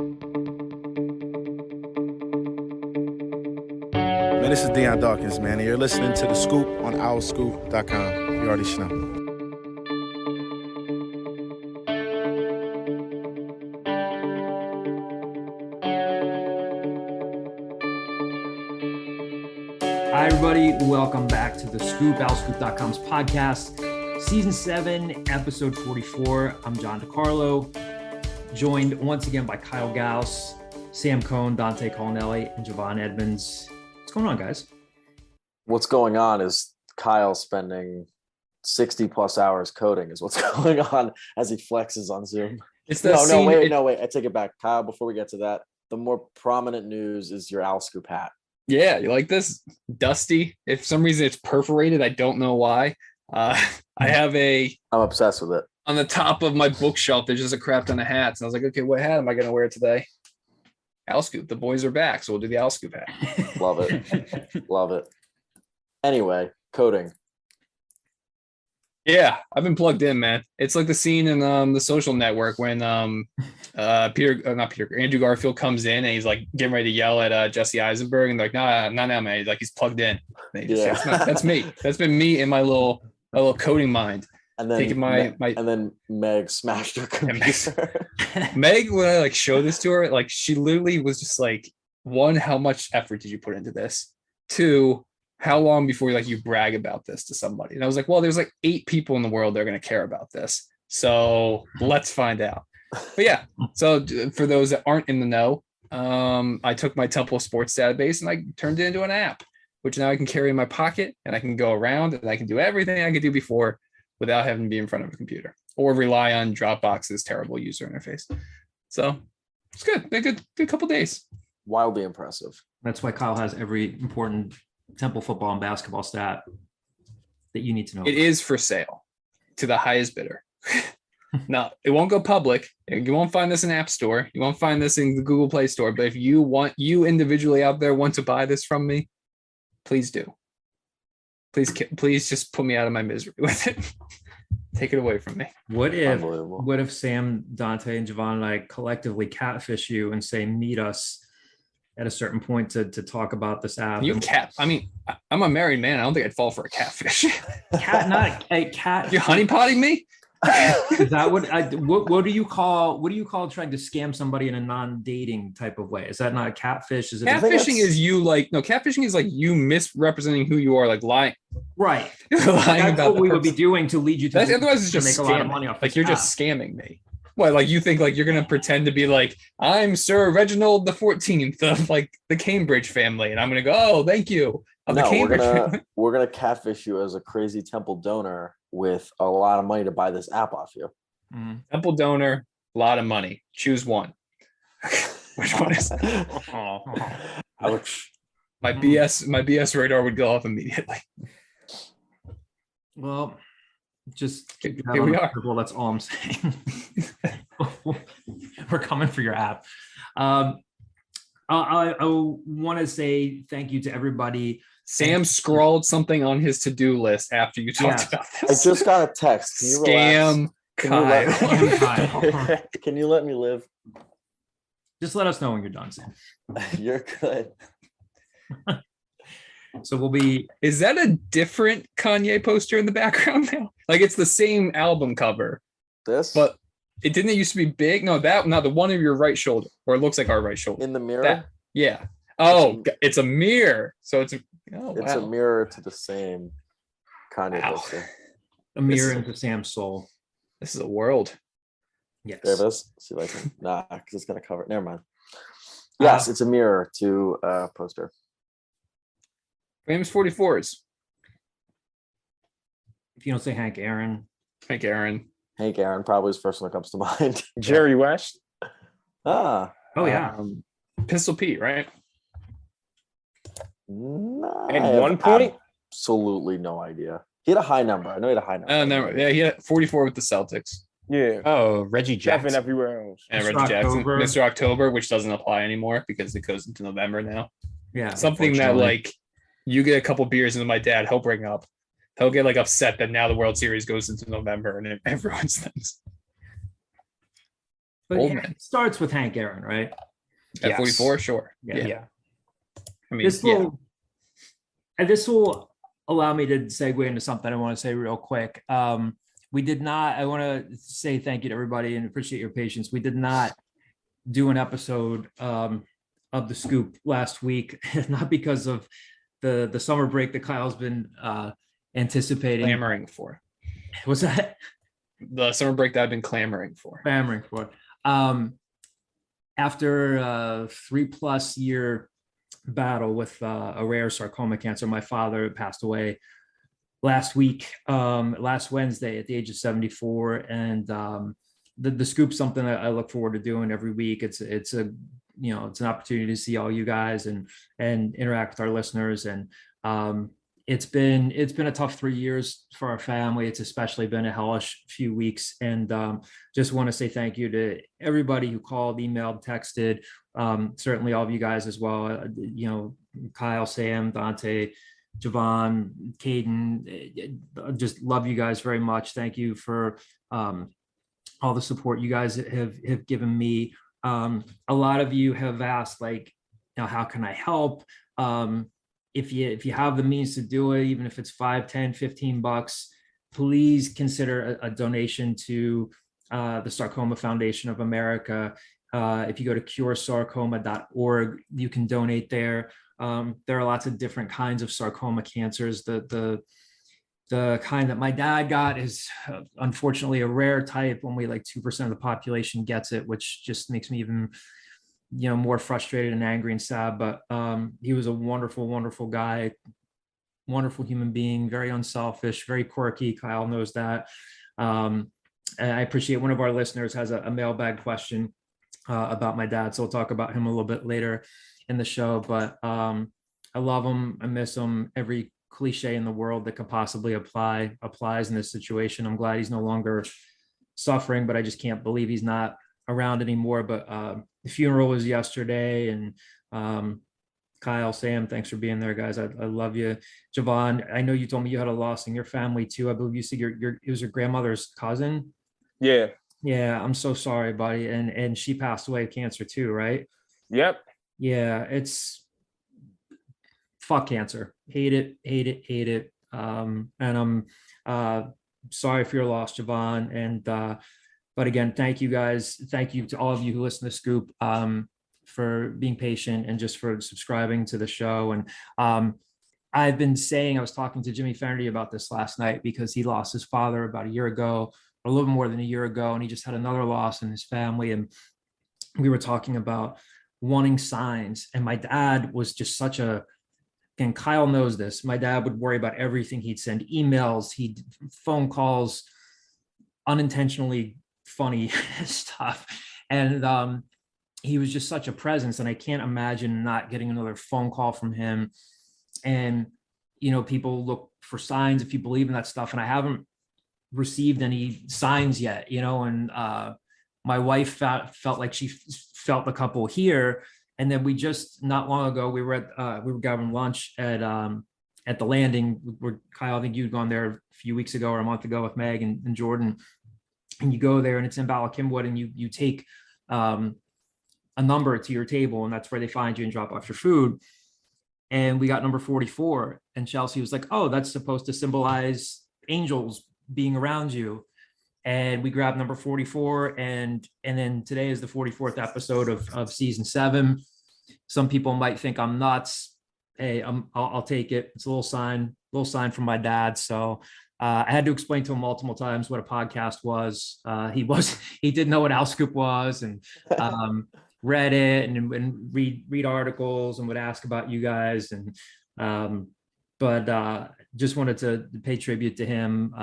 Man, this is Deion Dawkins, man, and you're listening to The Scoop on owlscoop.com. You already know. Hi, everybody. Welcome back to The Scoop, owlscoop.com's podcast, Season 7, Episode 44. I'm John DiCarlo, joined once again by Kyle Gauss, Sam Cohn, Dante Colonelli, and Javon Edmonds. What's going on, guys? What's going on is Kyle spending 60 plus hours coding is what's going on as he flexes on Zoom. It's No, wait. I take it back. Kyle, before we get to that, the more prominent news is your Owl Scoop hat. Yeah, you like this? Dusty. If for some reason it's perforated, I don't know why. I'm obsessed with it. On the top of my bookshelf, there's just a crap ton of hats. And I was like, okay, what hat am I going to wear today? Owl Scoop. The boys are back, so we'll do the Owl Scoop hat. Love it. Love it. Anyway, coding. Yeah, I've been plugged in, man. It's like the scene in The Social Network when Andrew Garfield comes in and he's like getting ready to yell at Jesse Eisenberg and they're like, nah, man. He's like, he's plugged in. That's me. That's been me in my little coding mind. And then taking and then Meg smashed her computer. Meg, when I like show this to her, like she literally was just like, one, how much effort did you put into this? Two, how long before like you brag about this to somebody? And I was like, well, there's like 8 people in the world that are going to care about this. So let's find out. But yeah, so for those that aren't in the know, I took my Temple Sports database and I turned it into an app, which now I can carry in my pocket and I can go around and I can do everything I could do before without having to be in front of a computer or rely on Dropbox's terrible user interface. So it's good. A good couple days. Wildly impressive. That's why Kyle has every important Temple football and basketball stat that you need to know. It is for sale to the highest bidder. Now, it won't go public. You won't find this in App Store. You won't find this in the Google Play Store. But if you individually out there want to buy this from me, please do. Please just put me out of my misery with it. Take it away from me. What if Sam, Dante, and Javon and I collectively catfish you and say, meet us at a certain point to talk about this app? I'm a married man. I don't think I'd fall for a catfish. Not a cat. You're honeypotting me? Is that what do you call trying to scam somebody in a non-dating type of way? Is that not a catfish? Is it catfishing? Catfishing is like you misrepresenting who you are, like lying. Right. Lying about what we would be doing to lead you to otherwise it's just make a lot of money off. Like you're just scamming me. What, like you think like you're gonna pretend to be like, I'm Sir Reginald the 14th of like the Cambridge family, and I'm gonna go, oh, thank you. We're gonna catfish you as a crazy Temple donor with a lot of money to buy this app off you. Mm-hmm. Temple donor, a lot of money. Choose one. Which one is it? Ouch. My BS radar would go off immediately. Well, just here we are. Well, that's all I'm saying. We're coming for your app. I want to say thank you to everybody. Sam scrawled something on his to-do list after you talked about this. I just got a text. Can you Scam Kyle. Can you let me live? Just let us know when you're done, Sam. You're good. So we'll be. Is that a different Kanye poster in the background now? Like it's the same album cover. This? But it didn't used to be big. No, the one of your right shoulder, or it looks like our right shoulder. In the mirror? Yeah. Oh, it's a mirror. So it's a mirror to the same Kanye poster. A mirror into Sam's soul. This is a world. Yes. There it is. See if I can. Nah, because it's gonna cover it. Never mind. Yes, it's a mirror to a poster. Famous 44s. If you don't say Hank Aaron. Hank Aaron probably is the first one that comes to mind. Jerry West. Oh yeah. Pistol Pete, right? No, at one point, absolutely no idea. He had a high number. I know he had a high number. Never. Yeah, he had 44 with the Celtics. Yeah. Oh, Reggie Jackson. Devin everywhere else. And Reggie Jackson, Mr. October, which doesn't apply anymore because it goes into November now. Yeah. Something that like you get a couple beers into my dad, he'll bring up. He'll get like upset that now the World Series goes into November and everyone's things. But Old it man. starts with Hank Aaron, right? At 44, sure. Yeah. I mean, This will allow me to segue into something I want to say real quick. I want to say thank you to everybody and appreciate your patience. We did not do an episode of The Scoop last week, not because of the summer break that Kyle's been anticipating. clamoring for. Was that? The summer break that I've been clamoring for. Clamoring for. After a 3+ year battle with a rare sarcoma cancer, my father passed away last Wednesday at the age of 74. And the Scoop's something that I look forward to doing every week. It's an opportunity to see all you guys and interact with our listeners. And it's been a tough 3 years for our family. It's especially been a hellish few weeks. And just want to say thank you to everybody who called, emailed, texted, certainly all of you guys as well. Kyle, Sam, Dante, Javon, Caden, just love you guys very much. Thank you for all the support you guys have given me. A lot of you have asked, how can I help? If you have the means to do it, even if it's $5, $10, $15, please consider a donation to the Sarcoma Foundation of America. If you go to curesarcoma.org, you can donate there. There are lots of different kinds of sarcoma cancers. The kind that my dad got is unfortunately a rare type. Only 2% of the population gets it, which just makes me even more frustrated and angry and sad. But he was a wonderful, wonderful guy, wonderful human being, very unselfish, very quirky. Kyle knows that. And I appreciate one of our listeners has a mailbag question about my dad. So we'll talk about him a little bit later in the show. But I love him. I miss him. Every cliche in the world that could possibly applies in this situation. I'm glad he's no longer suffering, but I just can't believe he's not around anymore. But the funeral was yesterday, and Kyle, Sam, thanks for being there, guys. I love you. Javon, I know you told me you had a loss in your family too. I believe you said it was your grandmother's cousin. Yeah. Yeah, I'm so sorry, buddy. And she passed away of cancer too, right? Yep. Yeah, it's fuck cancer. Hate it. And I'm sorry for your loss, Javon. And but again, thank you guys. Thank you to all of you who listen to Scoop for being patient and just for subscribing to the show. And I've been saying, I was talking to Jimmy Fennerty about this last night because he lost his father about a year ago, or a little more than a year ago, and he just had another loss in his family. And we were talking about wanting signs. And my dad was just such a, and Kyle knows this, my dad would worry about everything. He'd send emails, phone calls, unintentionally funny stuff. And he was just such a presence. And I can't imagine not getting another phone call from him. And, people look for signs if you believe in that stuff. And I haven't received any signs yet, and my wife felt like she felt a couple here. And then we just, not long ago, we were grabbing lunch at the Landing where Kyle, I think you'd gone there a few weeks ago or a month ago with Meg and Jordan. And you go there and it's in Ballakimwood, and you take a number to your table, and that's where they find you and drop off your food. And we got number 44, and Chelsea was like, oh, that's supposed to symbolize angels being around you. And we grabbed number 44, and then today is the 44th episode of season 7. Some people might think I'm nuts. Hey, I'll take it. It's a little sign from my dad. So I had to explain to him multiple times what a podcast was. He didn't know what Owl Scoop was, and read it and read articles and would ask about you guys. And but just wanted to pay tribute to him.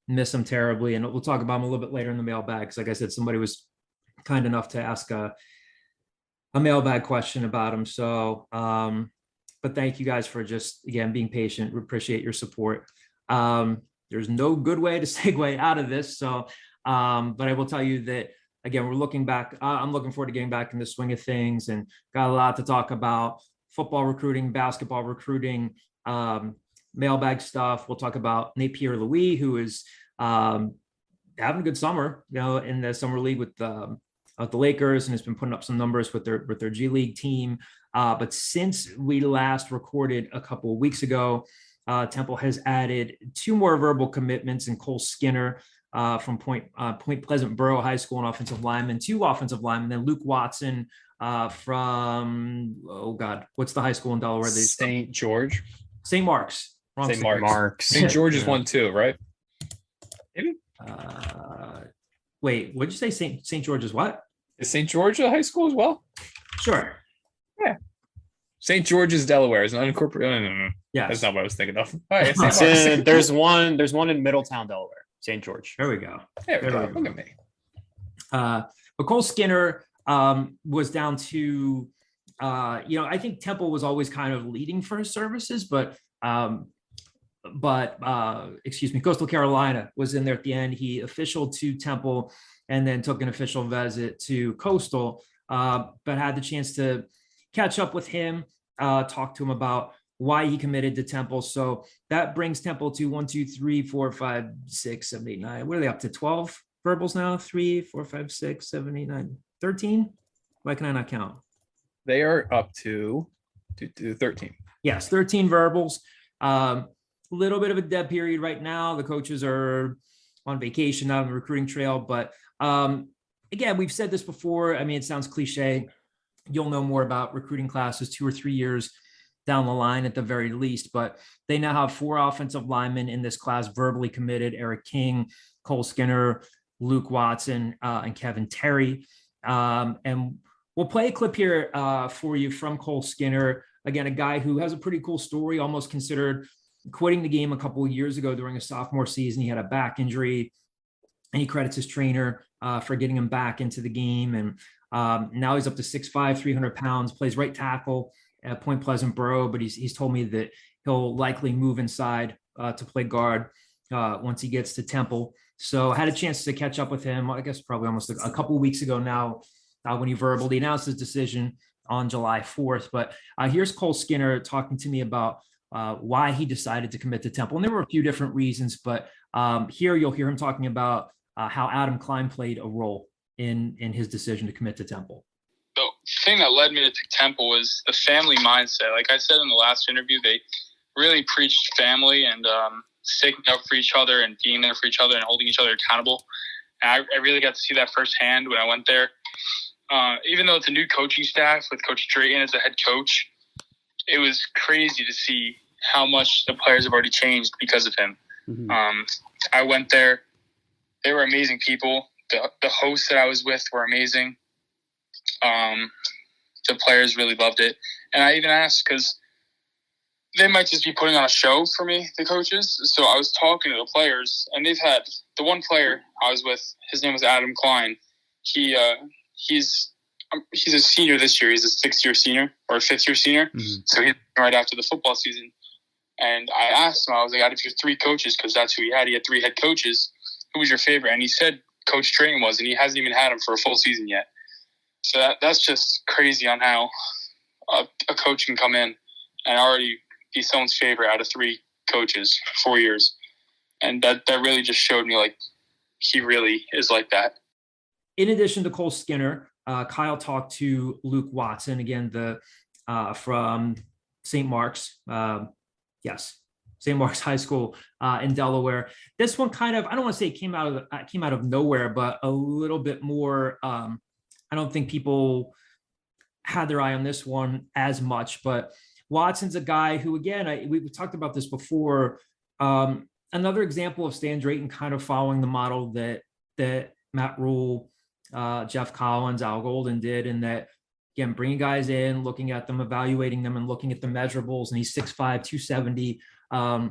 Miss him terribly, and we'll talk about him a little bit later in the mailbag, because like I said, somebody was kind enough to ask a mailbag question about him. So but thank you guys for just, again, being patient. We appreciate your support. There's no good way to segue out of this, so but I will tell you that, again, we're looking back. I'm looking forward to getting back in the swing of things, and got a lot to talk about: football recruiting, basketball recruiting, mailbag stuff. We'll talk about Nate Pierre-Louis, who is having a good summer, in the summer league with the Lakers and has been putting up some numbers with their G League team. But since we last recorded a couple of weeks ago, Temple has added 2 more verbal commitments in Cole Skinner from Point Pleasant Borough High School, an offensive lineman, 2 offensive linemen, then Luke Watson from, what's the high school in Delaware? St. George. St. Mark's. Wrong St. Mark's. St. Yeah. George is one too, right? Maybe. Wait, what'd you say? St. George is what? Is St. George a high school as well? Sure. Yeah. St. George's, Delaware is an unincorporated. No. Yeah, That's not what I was thinking of. All right, There's one in Middletown, Delaware, St. George. There we go. There we go. Look at me. But Cole Skinner was down to, I think Temple was always kind of leading for his services, but Coastal Carolina was in there at the end. He officialed to Temple and then took an official visit to Coastal, but had the chance to catch up with him, talk to him about why he committed to Temple. So that brings Temple to 1, 2, 3, 4, 5, 6, 7, 8, 9. What are they up to? 12 verbals now? 3, 4, 5, 6, 7, 8, 9, 13? Why can I not count? They are up to 13. Yes, 13 verbals. Little bit of a dead period right now. The coaches are on vacation, not on the recruiting trail. But again, we've said this before. I mean, it sounds cliche. You'll know more about recruiting classes 2 or 3 years down the line at the very least. But they now have 4 offensive linemen in this class verbally committed: Eric King, Cole Skinner, Luke Watson, and Kevin Terry. And we'll play a clip here for you from Cole Skinner. Again, a guy who has a pretty cool story, almost considered quitting the game a couple of years ago during a sophomore season. He had a back injury, and he credits his trainer for getting him back into the game. And now he's up to 6'5", 300 pounds, plays right tackle at Point Pleasant Borough, but he's told me that he'll likely move inside to play guard once he gets to Temple. So I had a chance to catch up with him, I guess probably almost a couple of weeks ago now, when he verbally announced his decision on July 4th. But here's Cole Skinner talking to me about why he decided to commit to Temple. And there were a few different reasons, but here you'll hear him talking about how Adam Klein played a role in his decision to commit to Temple. The thing that led me to pick Temple was the family mindset. Like I said in the last interview, they really preached family and sticking up for each other and being there for each other and holding each other accountable. And I really got to see that firsthand when I went there. Even though it's a new coaching staff with Coach Drayton as the head coach, it was crazy to see how much the players have already changed because of him. Mm-hmm. I went there. They were amazing people. The hosts that I was with were amazing. The players really loved it. And I even asked, because they might just be putting on a show for me, the coaches. So I was talking to the players, and they've had the one player I was with, his name was Adam Klein. He's a senior this year. He's a 6th-year senior or a 5th-year senior. Mm-hmm. So he's right after the football season. And I asked him, I was like, out of your 3 coaches, because that's who he had 3 head coaches, who was your favorite? And he said Coach Drayton was, and he hasn't even had him for a full season yet. So that's just crazy on how a coach can come in and already be someone's favorite out of 3 coaches, 4 years. And that really just showed me, like, he really is like that. In addition to Cole Skinner, Kyle talked to Luke Watson, again, from St. Mark's. St. Mark's High School in Delaware. This one kind of, I don't want to say it came out of nowhere, but a little bit more. I don't think people had their eye on this one as much, but Watson's a guy who, again, we talked about this before. Another example of Stan Drayton kind of following the model that Matt Rule, Jeff Collins, Al Golden did, and that, again, bringing guys in, looking at them, evaluating them, and looking at the measurables. And he's 6'5", 270. I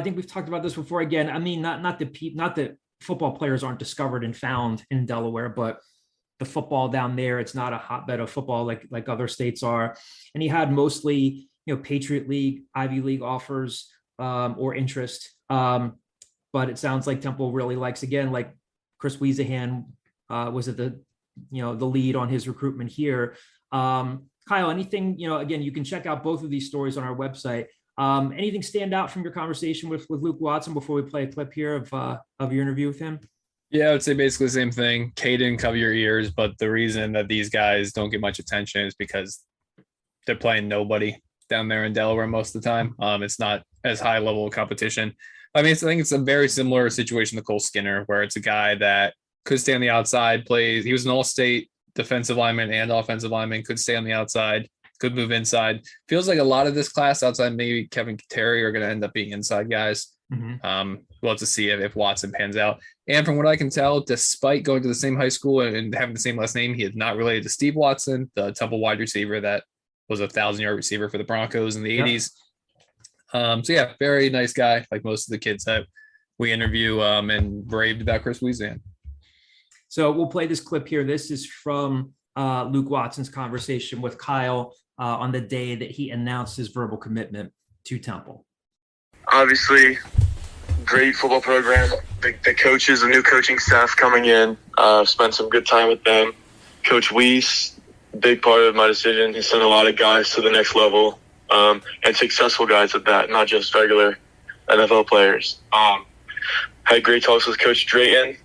think we've talked about this before. Again, I mean, not that football players aren't discovered and found in Delaware, but the football down there, it's not a hotbed of football like other states are. And he had mostly, Patriot League, Ivy League offers or interest. But it sounds like Temple really likes, again, like Chris Wiesahan was at the lead on his recruitment here. Kyle, anything, again, you can check out both of these stories on our website. Anything stand out from your conversation with Luke Watson before we play a clip here of your interview with him? Yeah, I would say basically the same thing. Caden, cover your ears, but the reason that these guys don't get much attention is because they're playing nobody down there in Delaware most of the time. It's not as high level of competition. I mean, I think it's a very similar situation to Cole Skinner, where it's a guy that could stay on the outside, plays. He was an all-state defensive lineman and offensive lineman, could stay on the outside, could move inside. Feels like a lot of this class outside, maybe Kevin Terry, are going to end up being inside guys. We'll have to see if Watson pans out. And from what I can tell, despite going to the same high school and having the same last name, he is not related to Steve Watson, the Temple wide receiver that was a 1,000-yard receiver for the Broncos in the 80s. So yeah, very nice guy, like most of the kids that we interview and raved about Chris Weezan. So we'll play this clip here. This is from Luke Watson's conversation with Kyle on the day that he announced his verbal commitment to Temple. Obviously, great football program. The coaches, the new coaching staff coming in, spent some good time with them. Coach Weiss, big part of my decision. He sent a lot of guys to the next level, and successful guys at that, not just regular NFL players. Had great talks with Coach Drayton.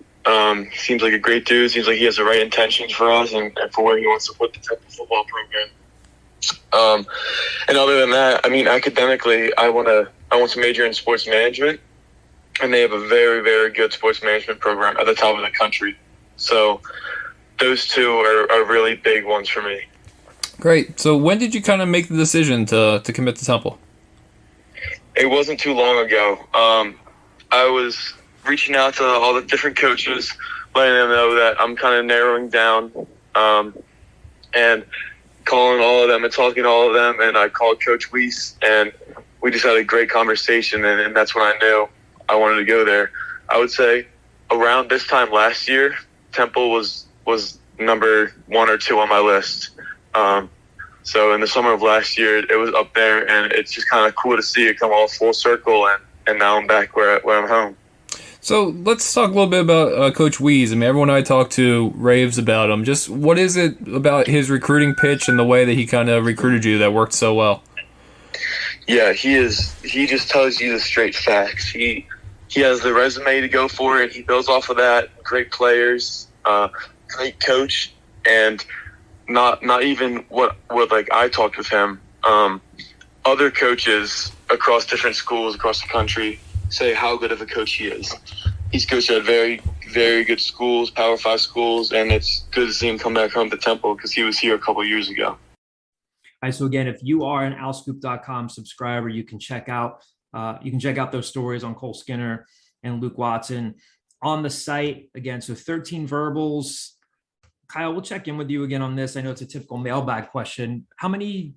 He seems like a great dude. Seems like he has the right intentions for us and for where he wants to put the Temple football program. And other than that, I mean, academically, I want to major in sports management, and they have a very, very good sports management program at the top of the country. So those two are really big ones for me. Great. So when did you kind of make the decision to commit to Temple? It wasn't too long ago. I was reaching out to all the different coaches, letting them know that I'm kind of narrowing down, and calling all of them and talking to all of them. And I called Coach Weiss, and we just had a great conversation, and that's when I knew I wanted to go there. I would say around this time last year, Temple was number 1 or 2 on my list. So in the summer of last year, it was up there, and it's just kind of cool to see it come all full circle, and now I'm back where I'm home. So let's talk a little bit about Coach Weiss. I mean, everyone I talk to raves about him. Just what is it about his recruiting pitch and the way that he kind of recruited you that worked so well? Yeah, he just tells you the straight facts. He has the resume to go for it. He builds off of that. Great players, great coach, and not even what like I talked with him. Other coaches across different schools across the country say how good of a coach he is. He's coached at very, very good schools, Power 5 schools, and it's good to see him come back home to Temple because he was here a couple of years ago. All right, so again, if you are an owlscoop.com subscriber, you can check out those stories on Cole Skinner and Luke Watson on the site. Again, so 13 verbals. Kyle, we'll check in with you again on this. I know it's a typical mailbag question. How many,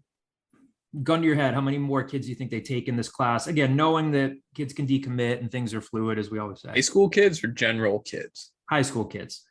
gun to your head, how many more kids do you think they take in this class? Again, knowing that kids can decommit and things are fluid, as we always say. High school kids or general kids? High school kids.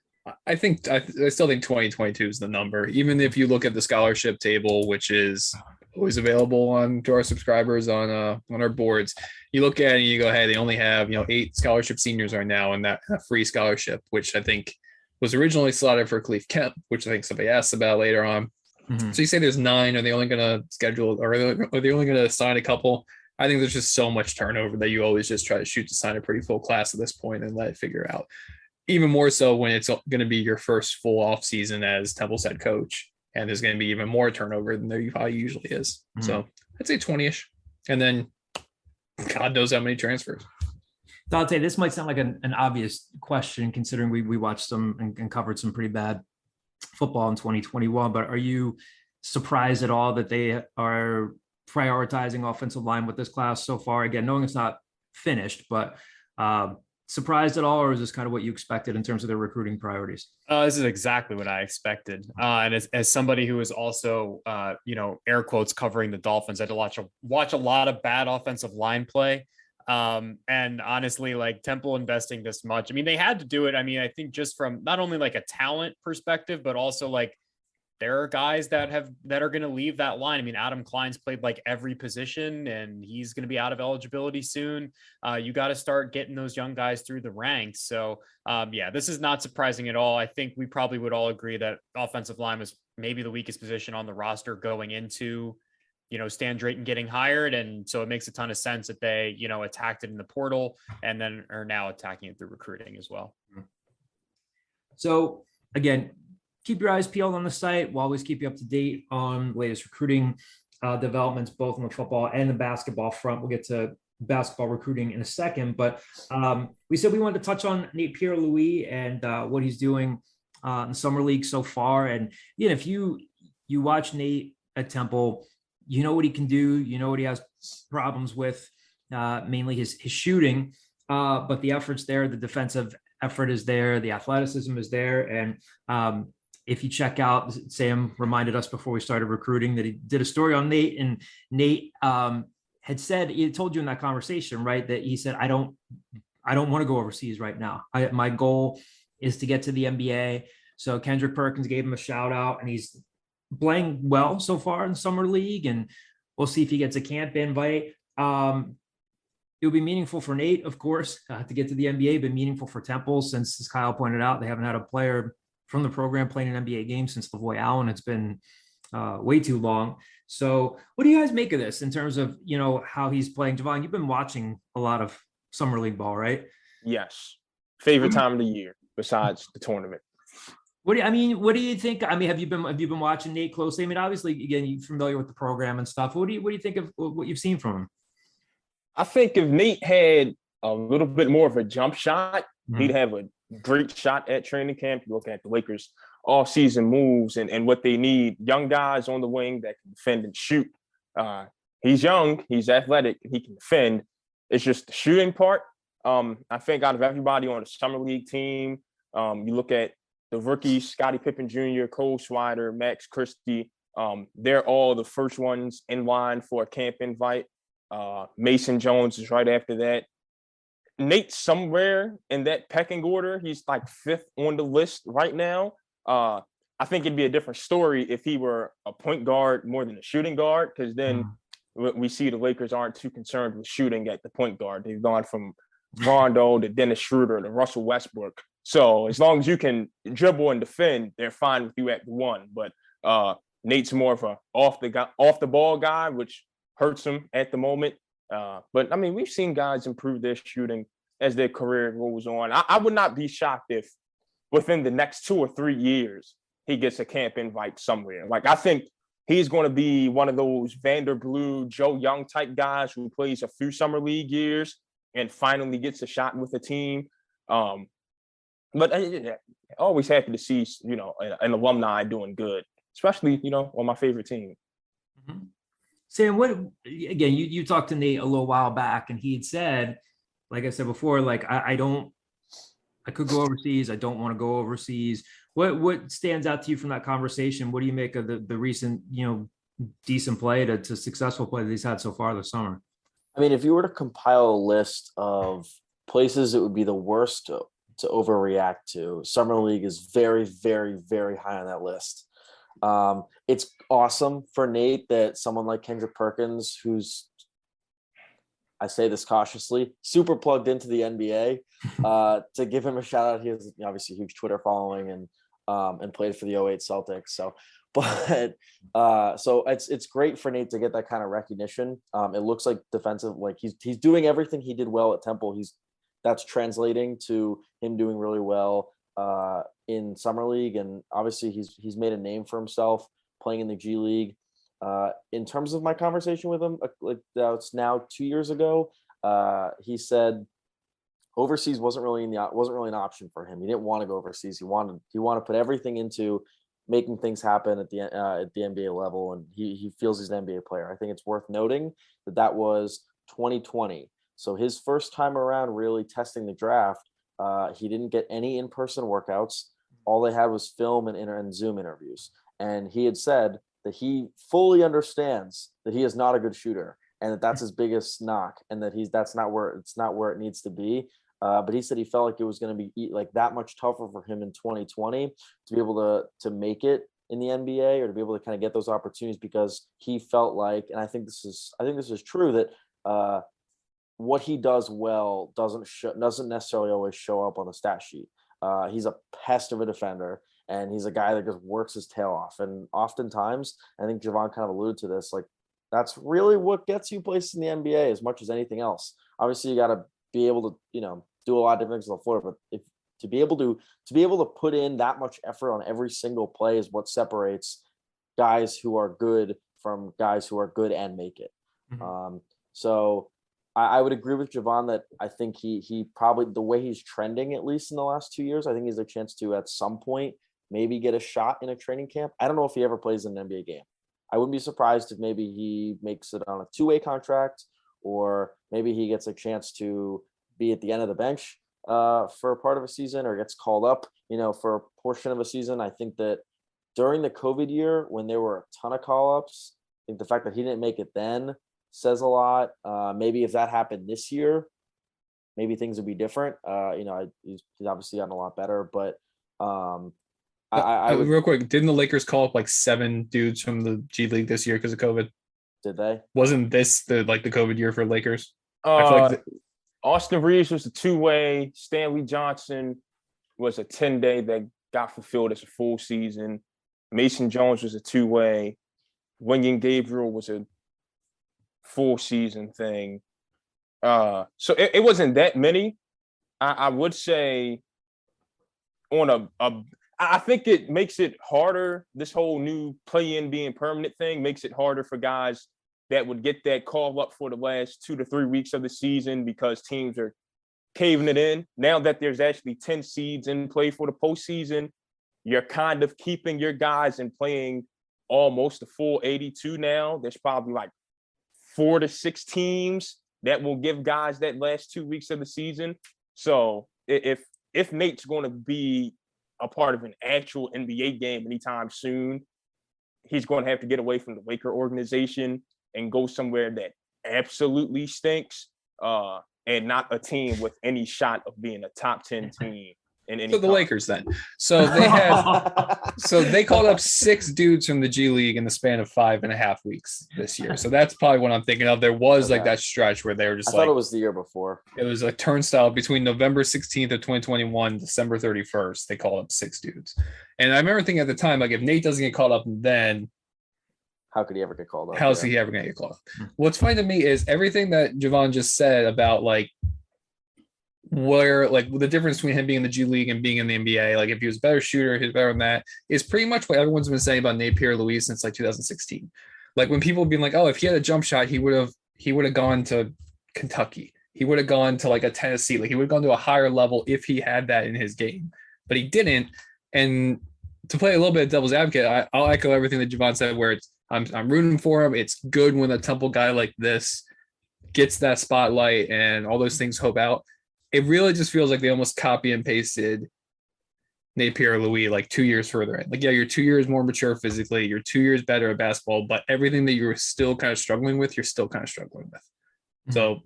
I still think 2022 is the number. Even if you look at the scholarship table, which is always available to our subscribers on our boards, you look at it and you go, hey, they only have 8 scholarship seniors right now in that free scholarship, which I think was originally slotted for Khalif Kemp, which I think somebody asked about later on. Mm-hmm. So you say there's 9. Are they only going to schedule, or are they only going to sign a couple? I think there's just so much turnover that you always just try to shoot to sign a pretty full class at this point and let it figure out. Even more so when it's going to be your first full off season as Temple's head coach, and there's going to be even more turnover than there usually is. Mm-hmm. So I'd say 20-ish, and then God knows how many transfers. Dante, this might sound like an obvious question considering we watched some and covered some pretty bad football in 2021, but are you surprised at all that they are prioritizing offensive line with this class so far? Again, knowing it's not finished, but surprised at all, or is this kind of what you expected in terms of their recruiting priorities? This is exactly what I expected. And as somebody who is also, air quotes, covering the Dolphins, I had to watch a lot of bad offensive line play. And honestly, like Temple investing this much, I mean, they had to do it. I mean, I think just from not only like a talent perspective, but also like there are guys that are going to leave that line. I mean, Adam Klein's played like every position and he's going to be out of eligibility soon. You got to start getting those young guys through the ranks. So this is not surprising at all. I think we probably would all agree that offensive line was maybe the weakest position on the roster going into, Stan Drayton getting hired. And so it makes a ton of sense that they, attacked it in the portal and then are now attacking it through recruiting as well. So again, keep your eyes peeled on the site. We'll always keep you up to date on latest recruiting developments, both on the football and the basketball front. We'll get to basketball recruiting in a second, but we said we wanted to touch on Nate Pierre-Louis and what he's doing in summer league so far. And if you watch Nate at Temple, you know what he can do. You know what he has problems with, mainly his shooting, but the effort's there. The defensive effort is there. The athleticism is there. And if you check out, Sam reminded us before we started recruiting that he did a story on Nate, and Nate had said, he told you in that conversation, right, that he said, I don't want to go overseas right now. My goal is to get to the NBA. So Kendrick Perkins gave him a shout out, and he's playing well so far in summer league, and we'll see if he gets a camp invite. It'll be meaningful for Nate, of course, to get to the NBA, but meaningful for Temple, since, as Kyle pointed out, they haven't had a player from the program playing an NBA game since Lavoy Allen. It's been way too long. So what do you guys make of this in terms of, how he's playing? Javon, you've been watching a lot of summer league ball, right? Yes. Favorite time of the year besides the tournament. What do you think? Have you been watching Nate closely? Obviously, again, you're familiar with the program and stuff. What do you think of what you've seen from him? I think if Nate had a little bit more of a jump shot, he'd have a great shot at training camp. You look at the Lakers all-season moves and what they need. Young guys on the wing that can defend and shoot. He's young, he's athletic, he can defend. It's just the shooting part. I think out of everybody on the summer league team, you look at the rookies, Scottie Pippen Jr., Cole Swider, Max Christie, they're all the first ones in line for a camp invite. Mason Jones is right after that. Nate's somewhere in that pecking order. He's like fifth on the list right now. I think it'd be a different story if he were a point guard more than a shooting guard, because then we see the Lakers aren't too concerned with shooting at the point guard. They've gone from Rondo to Dennis Schroeder to Russell Westbrook. So as long as you can dribble and defend, they're fine with you at the one. But Nate's more of a off the ball guy, which hurts him at the moment. But we've seen guys improve their shooting as their career rolls on. I would not be shocked if within the next 2 or 3 years he gets a camp invite somewhere. Like, I think he's going to be one of those Vanderbilt, Joe Young type guys who plays a few summer league years and finally gets a shot with the team. But always happy to see an alumni doing good, especially on my favorite team. Mm-hmm. Sam, again, you talked to Nate a little while back, and he had said, like I said before, like, I could go overseas. I don't want to go overseas. What stands out to you from that conversation? What do you make of the recent, decent play to successful play that he's had so far this summer? If you were to compile a list of places it would be the worst to overreact to, Summer League is very, very, very high on that list. It's awesome for Nate that someone like Kendrick Perkins, who's, I say this cautiously, super plugged into the NBA, to give him a shout out. He has obviously a huge Twitter following and played for the 08 Celtics. So it's great for Nate to get that kind of recognition. It looks like defensive, like he's doing everything he did well at Temple. That's translating to him doing really well in Summer League, and obviously he's made a name for himself playing in the G League. In terms of my conversation with him, like it's now 2 years ago, he said overseas wasn't really an option for him. He didn't want to go overseas. He wanted to put everything into making things happen at the NBA level, and he feels he's an NBA player. I think it's worth noting that was 2020. So his first time around really testing the draft, he didn't get any in-person workouts. All they had was film and Zoom interviews. And he had said that he fully understands that he is not a good shooter, and that's his biggest knock, and that it's not where it needs to be. But he said he felt like it was going to be like that much tougher for him in 2020 to be able to make it in the NBA, or to be able to kind of get those opportunities, because he felt like, and I think this is true, that what he does well doesn't necessarily always show up on the stat sheet. He's a pest of a defender, and he's a guy that just works his tail off. And oftentimes, I think Javon kind of alluded to this, like that's really what gets you placed in the NBA as much as anything else. Obviously, you got to be able to, do a lot of different things on the floor, but to be able to put in that much effort on every single play is what separates guys who are good from guys who are good and make it. So I would agree with Javon that I think he probably, the way he's trending, at least in the last 2 years, I think he has a chance to at some point maybe get a shot in a training camp. I don't know if he ever plays in an NBA game. I wouldn't be surprised if maybe he makes it on a two-way contract, or maybe he gets a chance to be at the end of the bench for a part of a season, or gets called up, for a portion of a season. I think that during the COVID year, when there were a ton of call-ups, I think the fact that he didn't make it then says a lot. Maybe if that happened this year, maybe things would be different. He's obviously gotten a lot better, but I would, real quick, didn't the Lakers call up like 7 dudes from the G League this year because of COVID? Did they? Wasn't this the COVID year for Lakers? I feel like Austin Reeves was a 2-way. Stanley Johnson was a 10-day that got fulfilled as a full season. Mason Jones was a 2-way. Wenyen Gabriel was a full season thing. So it wasn't that many. I would say on I think it makes it harder. This whole new play-in being permanent thing makes it harder for guys that would get that call up for the last 2 to 3 weeks of the season, because teams are caving it in. Now that there's actually 10 seeds in play for the postseason, you're kind of keeping your guys and playing almost a full 82 now. There's probably like 4 to 6 teams that will give guys that last 2 weeks of the season. So if Nate's going to be a part of an actual NBA game anytime soon, he's going to have to get away from the Laker organization and go somewhere that absolutely stinks, and not a team with any shot of being a top 10 team. So the Lakers then. So they called up 6 dudes from the G League in the span of 5.5 weeks this year. So that's probably what I'm thinking of. There was like that stretch where they were just I thought it was the year before. It was a turnstile between November 16th of 2021, December 31st. They called up 6 dudes. And I remember thinking at the time, like, if Nate doesn't get called up then, how could he ever get called up? How's he ever going to get called up? What's funny to me is everything that Javon just said about like where like the difference between him being in the G League and being in the NBA, like if he was a better shooter, he's better than that, is pretty much what everyone's been saying about Nate Pierre-Louis since like 2016. Like when people have been like, oh, if he had a jump shot, he would have gone to Kentucky. He would have gone to like a Tennessee. Like he would have gone to a higher level if he had that in his game, but he didn't. And to play a little bit of devil's advocate, I'll echo everything that Javon said, where I'm rooting for him. It's good when a Temple guy like this gets that spotlight and all those things hope out. It really just feels like they almost copy and pasted Nate Pierre-Louis like 2 years further in. Like, yeah, you're 2 years more mature physically. You're 2 years better at basketball, but everything that you're still kind of struggling with, you're still kind of struggling with. Mm-hmm. So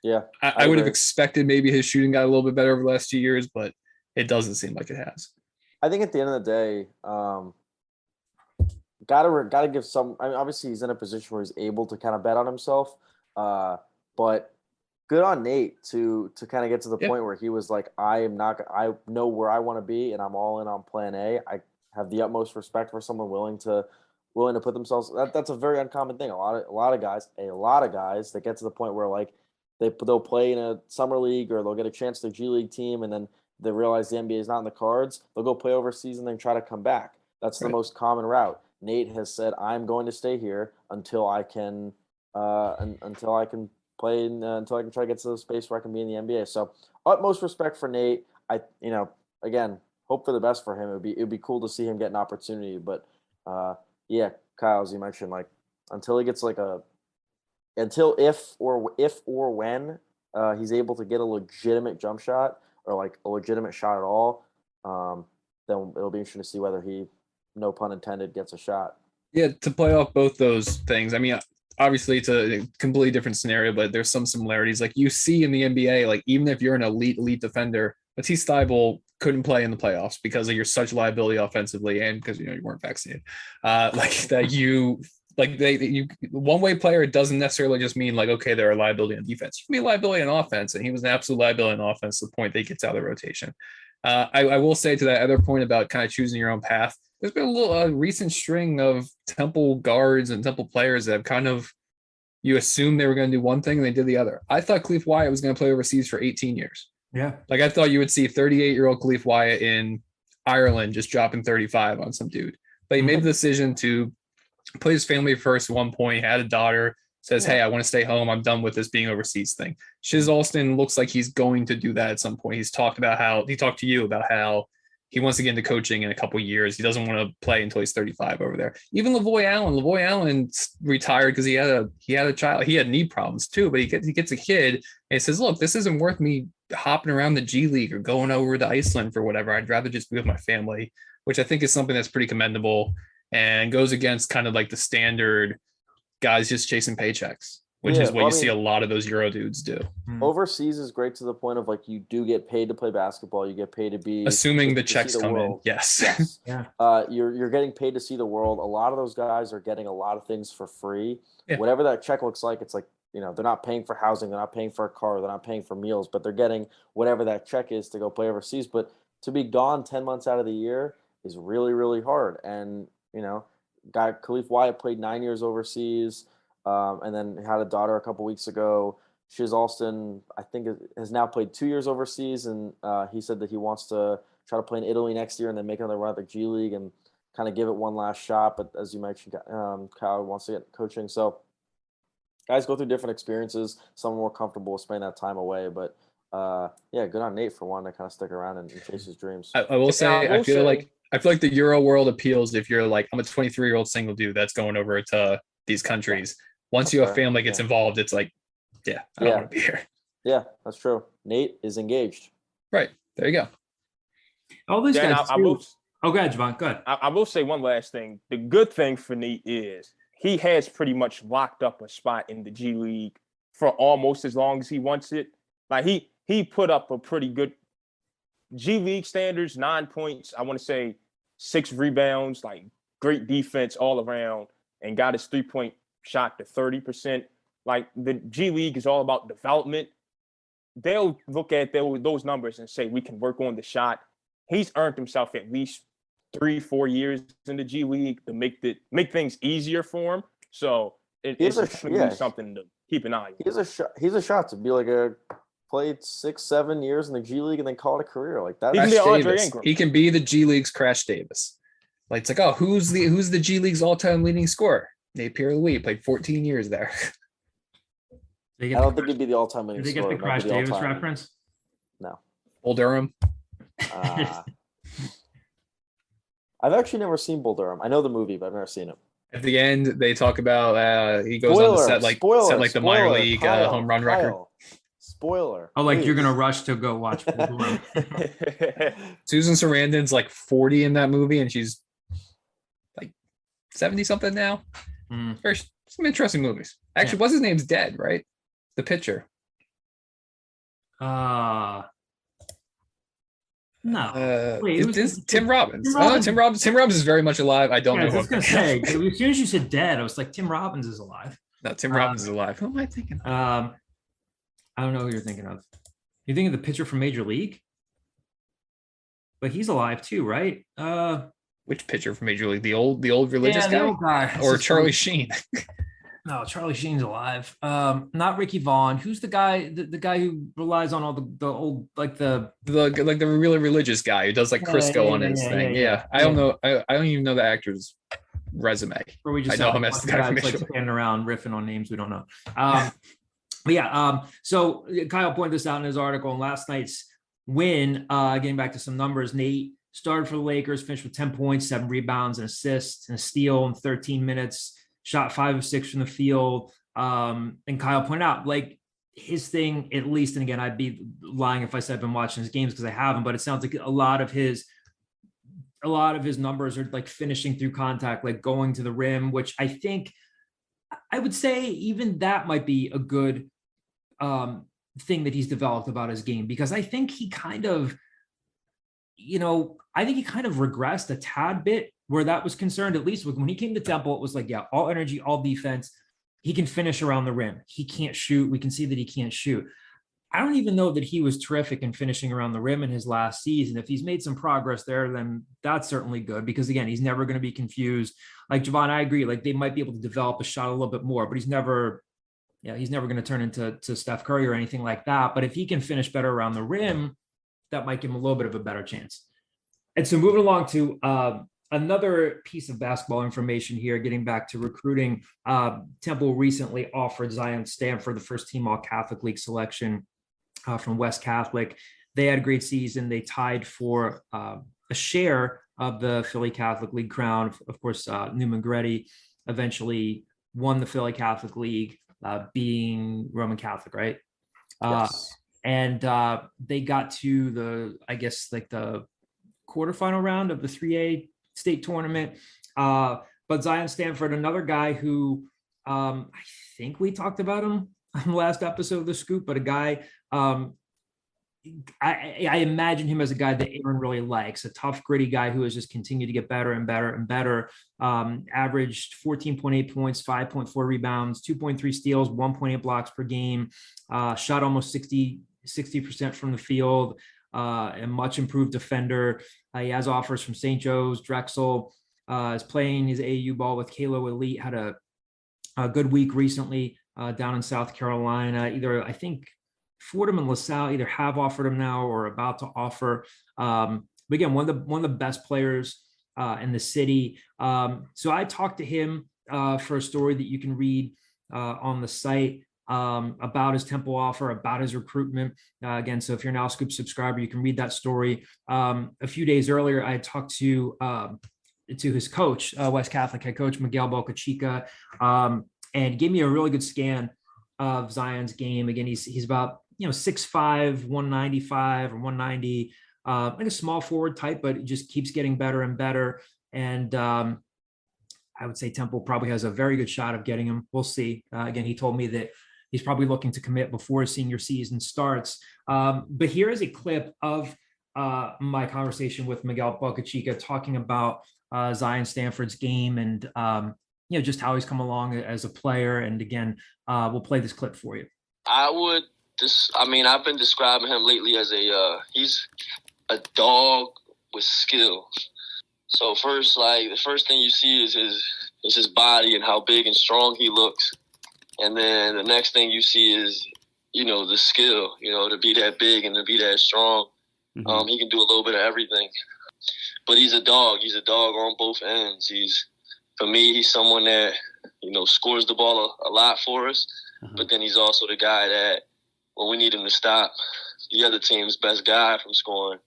yeah, I would have expected maybe his shooting got a little bit better over the last 2 years, but it doesn't seem like it has. I think at the end of the day, gotta give some. I mean, obviously he's in a position where he's able to kind of bet on himself, but good on Nate to kind of get to the point where he was like, I know where I want to be, and I'm all in on plan A. I have the utmost respect for someone willing to put themselves. That's a very uncommon thing. A lot of guys that get to the point where like they'll play in a summer league, or they'll get a chance to G League team, and then they realize the NBA is not in the cards. They'll go play overseas and then try to come back. That's the most common route. Nate has said, I'm going to stay here until I can play, until I can try to get to the space where I can be in the NBA. So utmost respect for Nate. Again, hope for the best for him. It'd be cool to see him get an opportunity, but yeah, Kyle, as you mentioned, like until he gets if or when he's able to get a legitimate jump shot, or like a legitimate shot at all, then it'll be interesting to see whether he, no pun intended, gets a shot. Yeah, to play off both those things. I mean, obviously it's a completely different scenario, but there's some similarities. Like you see in the NBA, like even if you're an elite defender, Matisse Thybulle couldn't play in the playoffs because you're such liability offensively, and because you weren't vaccinated. One-way player doesn't necessarily just mean like, okay, they're a liability on defense. You can be a liability on offense, and he was an absolute liability on offense to the point that he gets out of the rotation. I will say to that other point about kind of choosing your own path, there's been a recent string of Temple guards and Temple players that have kind of, you assume they were going to do one thing and they did the other. I thought Cleve Wyatt was going to play overseas for 18 years. Yeah. Like I thought you would see 38-year-old Khalif Wyatt in Ireland just dropping 35 on some dude. But he made the decision to put his family first at one point. He had a daughter, says, hey, I want to stay home. I'm done with this being overseas thing. Shiz Alston looks like he's going to do that at some point. He's talked about how he talked to you about how he wants to get into coaching in a couple of years. He doesn't want to play until he's 35 over there. Even Lavoy Allen retired because he had a child. He had knee problems too, but he gets a kid and he says, look, this isn't worth me hopping around the G League or going over to Iceland for whatever. I'd rather just be with my family, which I think is something that's pretty commendable and goes against kind of like the standard guys just chasing paychecks, which is what you see a lot of those Euro dudes do. Overseas is great to the point of like you do get paid to play basketball. You get paid to be assuming the checks come in. Yes. Yeah. You're getting paid to see the world. A lot of those guys are getting a lot of things for free. Yeah. Whatever that check looks like, it's like, you know, they're not paying for housing, they're not paying for a car, they're not paying for meals, but they're getting whatever that check is to go play overseas. But to be gone 10 months out of the year is really, really hard. And, you know, Khalif Wyatt played 9 years overseas, and then had a daughter a couple weeks ago. Shiz Alston, I think, has now played 2 years overseas, and he said that he wants to try to play in Italy next year and then make another run at the G League and kind of give it one last shot. But as you mentioned, Kyle wants to get coaching. So guys go through different experiences. Some are more comfortable with spending that time away. But, yeah, good on Nate for wanting to kind of stick around and chase his dreams. I will say, I feel like the Euro world appeals if you're like, I'm a 23-year-old single dude that's going over to these countries. Once you have family gets involved, it's like, I don't want to be here. Yeah, that's true. Nate is engaged. Right. There you go. All these guys. Go ahead, Javon. Go ahead. I will say one last thing. The good thing for Nate is he has pretty much locked up a spot in the G League for almost as long as he wants it. Like he put up a pretty good G League standards, 9 points. I want to say 6 rebounds, like great defense all around, and got his 3-point shot to 30%. Like the G League is all about development. They'll look at those numbers and say, we can work on the shot. He's earned himself at least 3-4 years in the G League to make things easier for him. So it's something to keep an eye on. He's a shot to be like played 6-7 years in the G League and then call it a career like that. He can be the G League's Crash Davis. Like it's like, oh, who's the G League's all-time leading scorer? Nate Pierre-Louis played 14 years there. I don't think he'd be the all-time leading scorer. Did they get the Crash Davis reference? No. Bull Durham. I've actually never seen Bull Durham. I know the movie, but I've never seen it. At the end, they talk about he goes on to set the minor league home run record. Spoiler. Oh, like you're gonna rush to go watch Bull Durham. Susan Sarandon's like 40 in that movie, and she's like 70 something now. Some interesting movies. Actually, what's his name's dead, right? The pitcher. No. Wait, Tim Robbins. Tim Robbins is very much alive. I don't know. I was gonna say, as soon as you said dead, I was like, Tim Robbins is alive. No, Tim Robbins is alive. Who am I thinking of? I don't know who you're thinking of. You're thinking of the pitcher from Major League? But he's alive too, right? Which pitcher from Major League? The old religious guy? Old guy. Or Charlie Sheen? No, Charlie Sheen's alive. Not Ricky Vaughn. Who's the guy? The guy who relies on all the old the really religious guy who does like Crisco on his thing. Yeah. I don't know. I don't even know the actor's resume. Or we just I know him as the guy from like standing around riffing on names we don't know. But yeah. So Kyle pointed this out in his article. And last night's win, getting back to some numbers, Nate started for the Lakers, finished with 10 points, 7 rebounds, an assist, and a steal in 13 minutes. Shot 5 of 6 from the field. And Kyle pointed out, like, his thing, at least, and again, I'd be lying if I said I've been watching his games because I haven't, but it sounds like a lot of his numbers are like finishing through contact, like going to the rim, which I think I would say even that might be a good thing that he's developed about his game, because I think he kind of, regressed a tad bit where that was concerned. At least when he came to Temple, it was like, yeah, all energy, all defense. He can finish around the rim. He can't shoot. We can see that he can't shoot. I don't even know that he was terrific in finishing around the rim in his last season. If he's made some progress there, then that's certainly good, because again, he's never going to be confused. Like Javon, I agree. Like they might be able to develop a shot a little bit more, but he's never he's never going to turn into Steph Curry or anything like that. But if he can finish better around the rim, that might give him a little bit of a better chance. And so moving along to another piece of basketball information here, getting back to recruiting. Temple recently offered Zion Stanford the first team All Catholic League selection from West Catholic. They had a great season. They tied for a share of the Philly Catholic League crown. Of course, Newman Gretty eventually won the Philly Catholic League, being Roman Catholic, right? Yes. And they got to the quarterfinal round of the 3A state tournament. But Zion Stanford, another guy who I think we talked about him on the last episode of The Scoop, but a guy, I imagine him as a guy that Aaron really likes, a tough, gritty guy who has just continued to get better and better and better. Averaged 14.8 points, 5.4 rebounds, 2.3 steals, 1.8 blocks per game, shot almost 60% from the field, a much improved defender. He has offers from St. Joe's, Drexel, is playing his AAU ball with Kalo Elite, had a good week recently down in South Carolina. Either, I think, Fordham and LaSalle either have offered him now or about to offer. But again, one of the best players in the city. So I talked to him for a story that you can read on the site about his Temple offer, about his recruitment. Again, so if you're an Owl Scoop subscriber, you can read that story. A few days earlier, I talked to his coach, West Catholic head coach Miguel Bocachica, and gave me a really good scan of Zion's game. Again, he's about 6'5", 195 or 190, like a small forward type, but it just keeps getting better and better. And I would say Temple probably has a very good shot of getting him. We'll see. Again, he told me that he's probably looking to commit before his senior season starts. But here is a clip of my conversation with Miguel Bocachica talking about Zion Stanford's game and just how he's come along as a player. And again, we'll play this clip for you. I've been describing him lately as he's a dog with skill. So first, the first thing you see is his body and how big and strong he looks. And then the next thing you see is, the skill, to be that big and to be that strong. Mm-hmm. He can do a little bit of everything. But he's a dog. He's a dog on both ends. For me, he's someone that, scores the ball a lot for us. Mm-hmm. But then he's also the guy that, when we need him to stop the other team's best guy from scoring,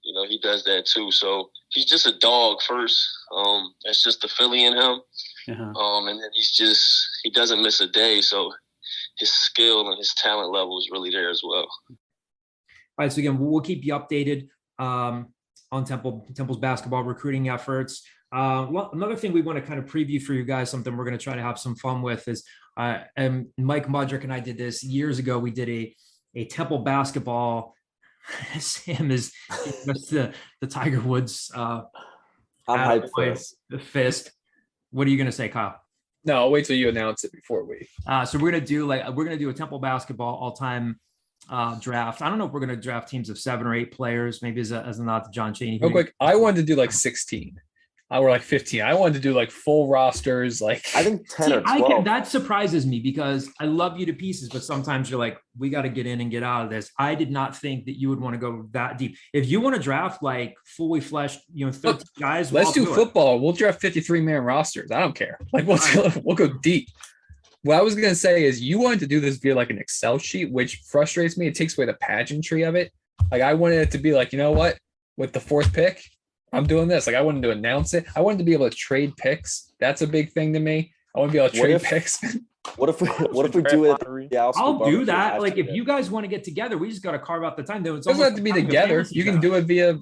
he does that too. So he's just a dog first. That's just the Philly in him. Uh-huh. And then he doesn't miss a day. So his skill and his talent level is really there as well. All right. So again, we'll keep you updated on Temple's basketball recruiting efforts. Another thing we want to kind of preview for you guys, something we're going to try to have some fun with is, and Mike Mudrick and I did this years ago. We did a Temple basketball. Sam is the Tiger Woods. I'm hyped for the fist. What are you going to say, Kyle? No, I'll wait till you announce it before we. So we're going to do a Temple basketball all-time draft. I don't know if we're going to draft teams of 7 or 8 players, maybe as a nod to John Chaney. Real quick, I wanted to do 16. Or 15. I wanted to do full rosters. I think 10 or 12. That surprises me because I love you to pieces, but sometimes you're like, we got to get in and get out of this. I did not think that you would want to go that deep. If you want to draft fully fleshed, 13 guys, let's do football. We'll draft 53-man rosters. I don't care. We'll go deep. What I was going to say is you wanted to do this via an Excel sheet, which frustrates me. It takes away the pageantry of it. I wanted it to be you know what? With the 4th pick, I'm doing this. I wanted to announce it. I wanted to be able to trade picks. That's a big thing to me. I want to be able to trade picks. What if we do it? Yeah, I'll do that. If you guys want to get together, we just got to carve out the time. It doesn't have to be together. You can do it via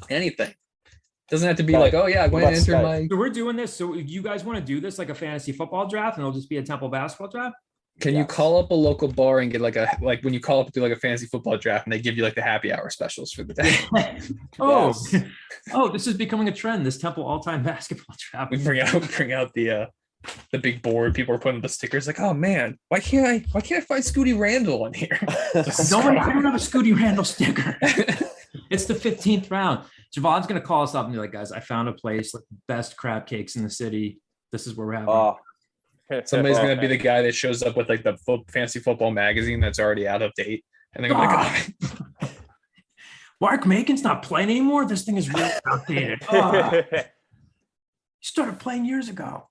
anything. It doesn't have to be I went and entered my. So we're doing this. So if you guys want to do this a fantasy football draft, and it'll just be a Temple basketball draft. Can you call up a local bar and get when you call up to do a fantasy football draft and they give you the happy hour specials for the day? Oh, this is becoming a trend. This Temple all-time basketball draft. We bring out the big board. People are putting the stickers oh man, why can't I find Scooty I on here? I don't have a Scooty Randall sticker. It's the 15th round. Javon's gonna call us up and be like, guys, I found a place best crab cakes in the city. This is where we're having. Somebody's gonna be the guy that shows up with like the fantasy football magazine that's already out of date, and they're gonna be like, "Oh, Mark Macon's not playing anymore. This thing is really outdated. He started playing years ago."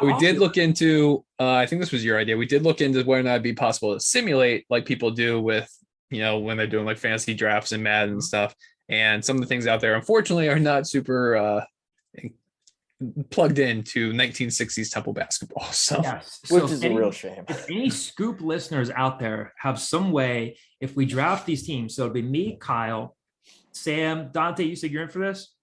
we did look into. I think this was your idea. We did look into whether or not it'd be possible to simulate like people do with when they're doing like fantasy drafts and Madden and stuff. And some of the things out there, unfortunately, are not super plugged into 1960s Temple basketball. So, which is a real shame. If any Scoop listeners out there have some way, if we draft these teams, so it'll be me, Kyle, Sam, Dante. You said you're in for this?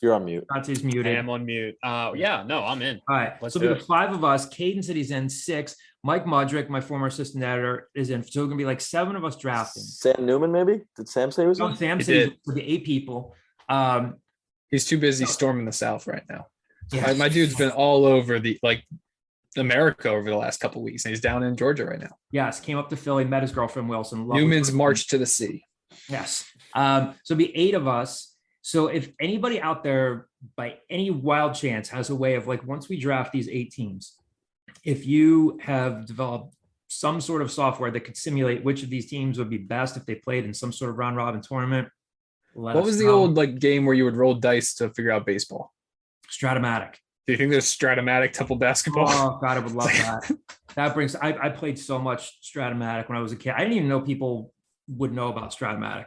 You're on mute. Dante's muted. I am on mute. Yeah, no, I'm in. All right. Let's So do the it. 5 of us. Caden said he's in 6. Mike Mudrick, my former assistant editor, is in. So it's going to be like 7 of us drafting. Sam Newman, maybe? Did Sam say he was No, in? Sam He said he's did. for the 8 people. he's too busy storming the South right now. Yeah. My dude's been all over America over the last couple of weeks, and he's down in Georgia right now. Yes, came up to Philly, met his girlfriend Wilson. Lovely Newman's person. march to the sea. Yes. So it'll be 8 of us. So if anybody out there by any wild chance has a way of once we draft these 8 teams, if you have developed some sort of software that could simulate which of these teams would be best if they played in some sort of round robin tournament. What was the old game where you would roll dice to figure out baseball? Stratomatic. Do you think there's Stratomatic Temple basketball? Oh God, I would love that. That brings, I played so much Stratomatic when I was a kid. I didn't even know people would know about Stratomatic.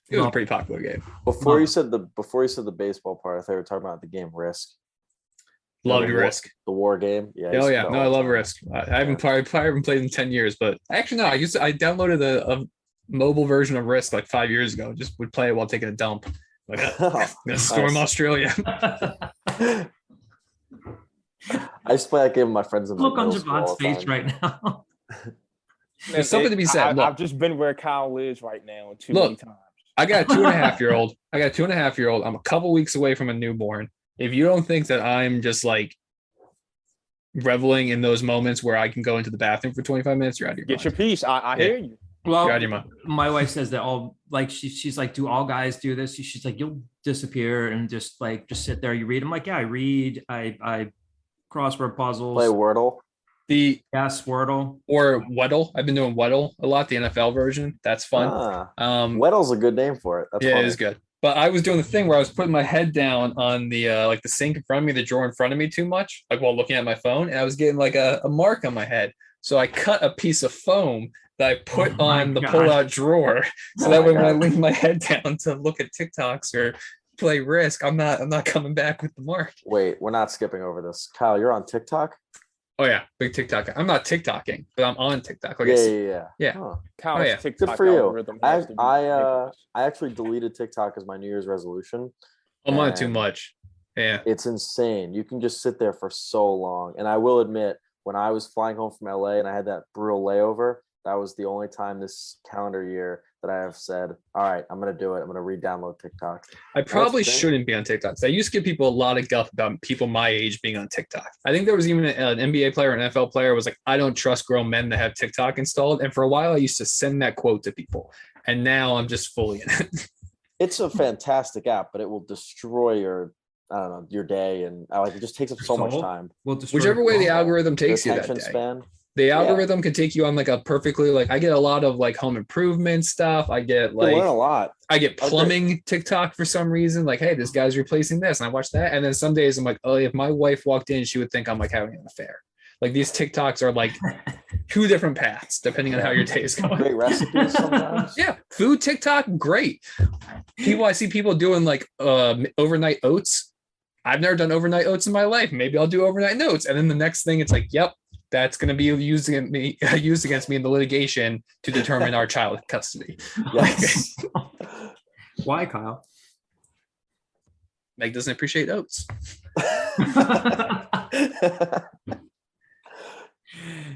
It was a pretty popular game. Before you said the baseball part, I thought we were talking about the game Risk. Loved Risk. The war game. Yeah. Oh yeah. No, I love Risk. I haven't probably haven't played in 10 years, but actually no, I downloaded a mobile version of Risk like 5 years ago. Just would play it while taking a dump. Like gonna storm Australia. I used to play that game with my friends in Look on middle school all Javon's the face time. right now. There's something to be said. Look, I've just been where Kyle is right now too Look, many times. I got a 2.5-year-old. I'm a couple weeks away from a newborn. If you don't think that I'm just like reveling in those moments where I can go into the bathroom for 25 minutes, you're out of your Get mind. your piece. I hear you. Well, You're out of your mind. my wife says that all she's like, do all guys do this? She's like, you'll disappear and just sit there. You read. I'm like, yeah, I read. I crossword puzzles. Play Wordle. Yes, Wordle. Or Weddle. I've been doing Weddle a lot, the NFL version. That's fun. Weddle's a good name for it. That's yeah, funny. it is good. But I was doing the thing where I was putting my head down on the the sink in front of me, the drawer in front of me too much, like while looking at my phone, and I was getting like a mark on my head. So I cut a piece of foam that I put on the pull-out drawer, so that way when I lean my head down to look at TikToks or play Risk, I'm not coming back with the mark. Wait, we're not skipping over this. Kyle, you're on TikTok? Oh yeah, big TikTok. I'm not TikToking, but I'm on TikTok. Like Yeah. Huh. Kyle's yeah. TikTok Good for you. algorithm has to be ridiculous. I actually deleted TikTok as my New Year's resolution. I'm on it too and much. Yeah. It's insane. You can just sit there for so long. And I will admit, when I was flying home from LA and I had that brutal layover, that was the only time this calendar year that I have said, all right, I'm going to do it. I'm going to re-download TikTok. I probably That's the thing. shouldn't be on TikTok. I used to give people a lot of guff about people my age being on TikTok. I think there was even an NBA player, an NFL player was like, I don't trust grown men that have TikTok installed. And for a while, I used to send that quote to people. And now I'm just fully in it. It's a fantastic app, but it will destroy your day. And it just takes up so much time. Whichever way the algorithm takes you that Attention day. span. The algorithm can take you on like a perfectly I get a lot of like home improvement stuff. I get You learn a lot. I get plumbing TikTok for some reason. Like, hey, this guy's replacing this, and I watch that. And then some days I'm like, oh, if my wife walked in, she would think I'm like having an affair. Like these TikToks are like 2 different paths depending on how your day is going. Great recipes sometimes. Yeah, food TikTok, great. I see people doing like overnight oats. I've never done overnight oats in my life. Maybe I'll do overnight oats. And then the next thing, it's like, yep. That's going to be used against me in the litigation to determine our child custody. Yes. Why, Kyle? Meg doesn't appreciate oats.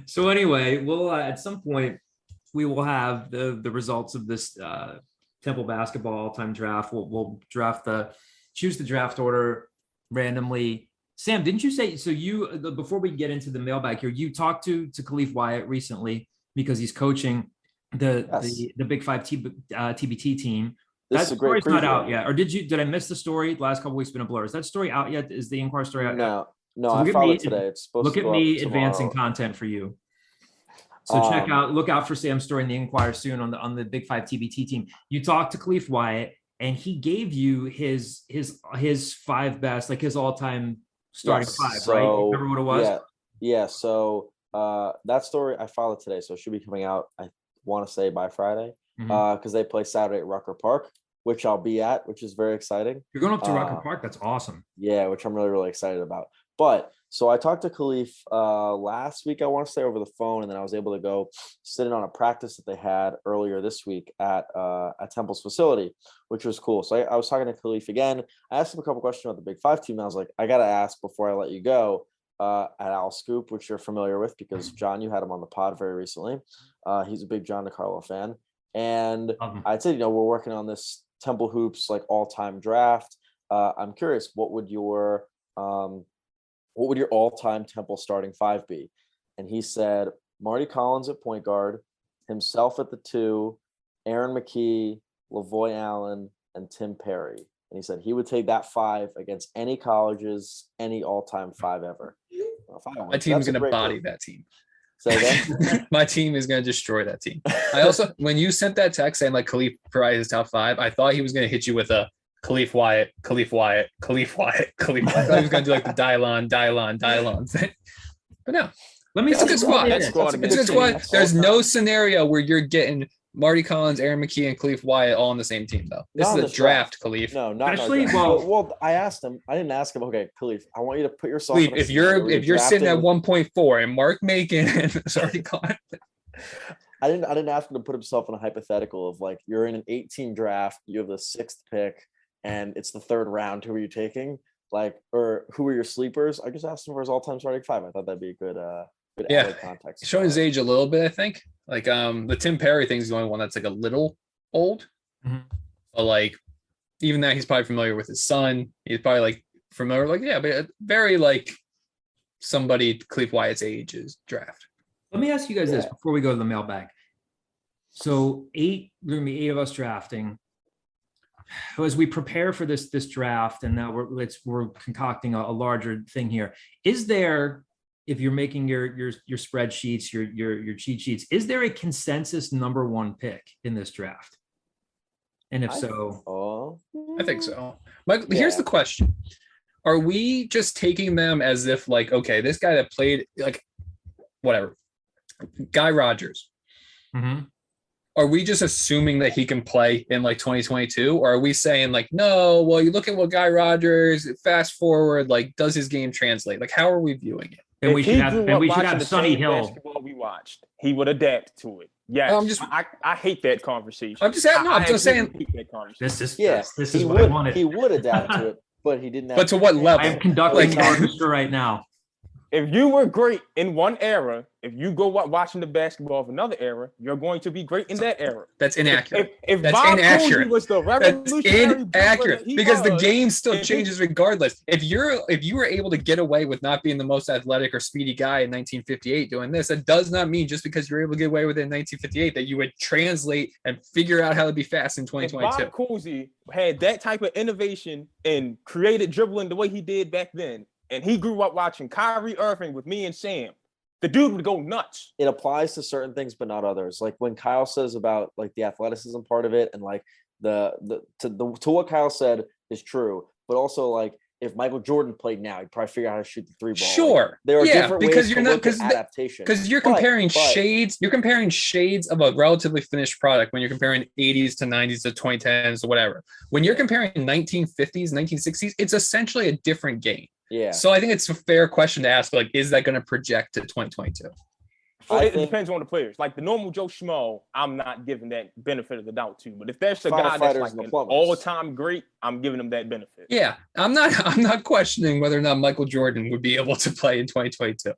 So anyway, we'll at some point we will have the results of this Temple basketball all-time draft. We'll choose the draft order randomly. Sam, didn't you say, so before we get into the mailbag here, you talked to Khalif Wyatt recently because he's coaching the Big Five TBT team. This is a great story's not preview. out yet. Or did I miss the story? The last couple weeks been a blur. Is that story out yet? Is the in-car story out yet? No, No, So I look at filed me- it today. It's supposed Look to at go me up advancing tomorrow. content for you. So look out for Sam's story in the Inquirer soon on the Big Five TBT team. You talked to Khalif Wyatt, and he gave you his 5 best, like his all-time starting Yes, 5, so, right? Remember what it was? Yeah. So that story, I filed it today, so it should be coming out, I want to say, by Friday. Mhm. Because they play Saturday at Rucker Park, which I'll be at, which is very exciting. You're going up to Rucker Park. That's awesome. Yeah, which I'm really, really excited about. But so I talked to Khalif last week, I want to say, over the phone, and then I was able to go sit in on a practice that they had earlier this week at Temple's facility, which was cool. So I was talking to Khalif again. I asked him a couple questions about the Big Five team. I was like, I got to ask before I let you go at Owl Scoop, which you're familiar with because, John, you had him on the pod very recently. He's a big John DiCarlo fan. And I said, we're working on this Temple Hoops like all-time draft. I'm curious, what would your all-time Temple starting 5 be? And he said Marty Collins at point guard, himself at the 2, Aaron McKee, Lavoy Allen, and Tim Perry. And he said he would take that 5 against any colleges, any all-time 5 ever. My team is going to body that team. Say again? My team is going to destroy that team. I also, when you sent that text saying like Khalif provided his top 5, I thought he was going to hit you with a Khalif Wyatt. I thought he was going to do like the Dylon thing. But no. It's a good squad. It's a good squad. There's no scenario where you're getting Marty Collins, Aaron McKee, and Khalif Wyatt all on the same team, though. This is a draft, Khalif. No, not actually. Well, I asked him. I didn't ask him. Okay, Khalif, I want you to put yourself. Khalif, if you're sitting at 1.4 and Mark Macon and sorry, Collins. I didn't ask him to put himself in a hypothetical of like you're in an 18 draft, you have the 6th pick, and it's the 3rd round. Who are you taking? Like, or who are your sleepers? I just asked him for his all-time starting 5. I thought that'd be a good added context. Showing his age a little bit, I think. Like the Tim Perry thing is the only one that's like a little old. Mm-hmm. But like even that, he's probably familiar with his son. He's probably like familiar, like but very like somebody Khalif Wyatt's age is draft. Let me ask you guys this before we go to the mailbag. So there's gonna be 8 of us drafting. As we prepare for this draft, and now we're concocting a larger thing here. Is there, if you're making your spreadsheets, your cheat sheets, is there a consensus number 1 pick in this draft? And if so, I think so. Michael, here's the question: are we just taking them as if like, okay, this guy that played like whatever, Guy Rogers? Mm-hmm. Are we just assuming that he can play in like 2022, or are we saying like, no? Well, you look at what Guy Rogers. Fast forward, like, does his game translate? Like, how are we viewing it? And we should have Sonny Hill. Basketball we watched, he would adapt to it. Yes, I hate that conversation. I'm just saying. This is what I wanted. He would adapt to it, but he didn't. But to what level? I'm conducting the orchestra right now. If you were great in one era, if you go watching the basketball of another era, you're going to be great in that era. That's inaccurate. If that's Bob inaccurate. Cousy was the revolutionary, inaccurate because the game still changes regardless. If you were able to get away with not being the most athletic or speedy guy in 1958 doing this, that does not mean just because you're able to get away with it in 1958 that you would translate and figure out how to be fast in 2022. If Bob Cousy had that type of innovation and created dribbling the way he did back then, and he grew up watching Kyrie Irving with me and Sam, the dude would go nuts. It applies to certain things, but not others. Like when Kyle says about like the athleticism part of it, and like to what Kyle said is true, but also like if Michael Jordan played now, he'd probably figure out how to shoot the 3 ball. Sure, like, there are different because ways you're to not look at adaptation. Because you're comparing shades. You're comparing shades of a relatively finished product when you're comparing 80s to 90s to 2010s to whatever. When you're comparing 1950s, 1960s, it's essentially a different game. Yeah. So I think it's a fair question to ask, like, is that going to project to 2022? Well, it depends on the players. Like the normal Joe Schmo, I'm not giving that benefit of the doubt to. But if there's a guy that's like an all-time great, I'm giving him that benefit. Yeah, I'm not questioning whether or not Michael Jordan would be able to play in 2022.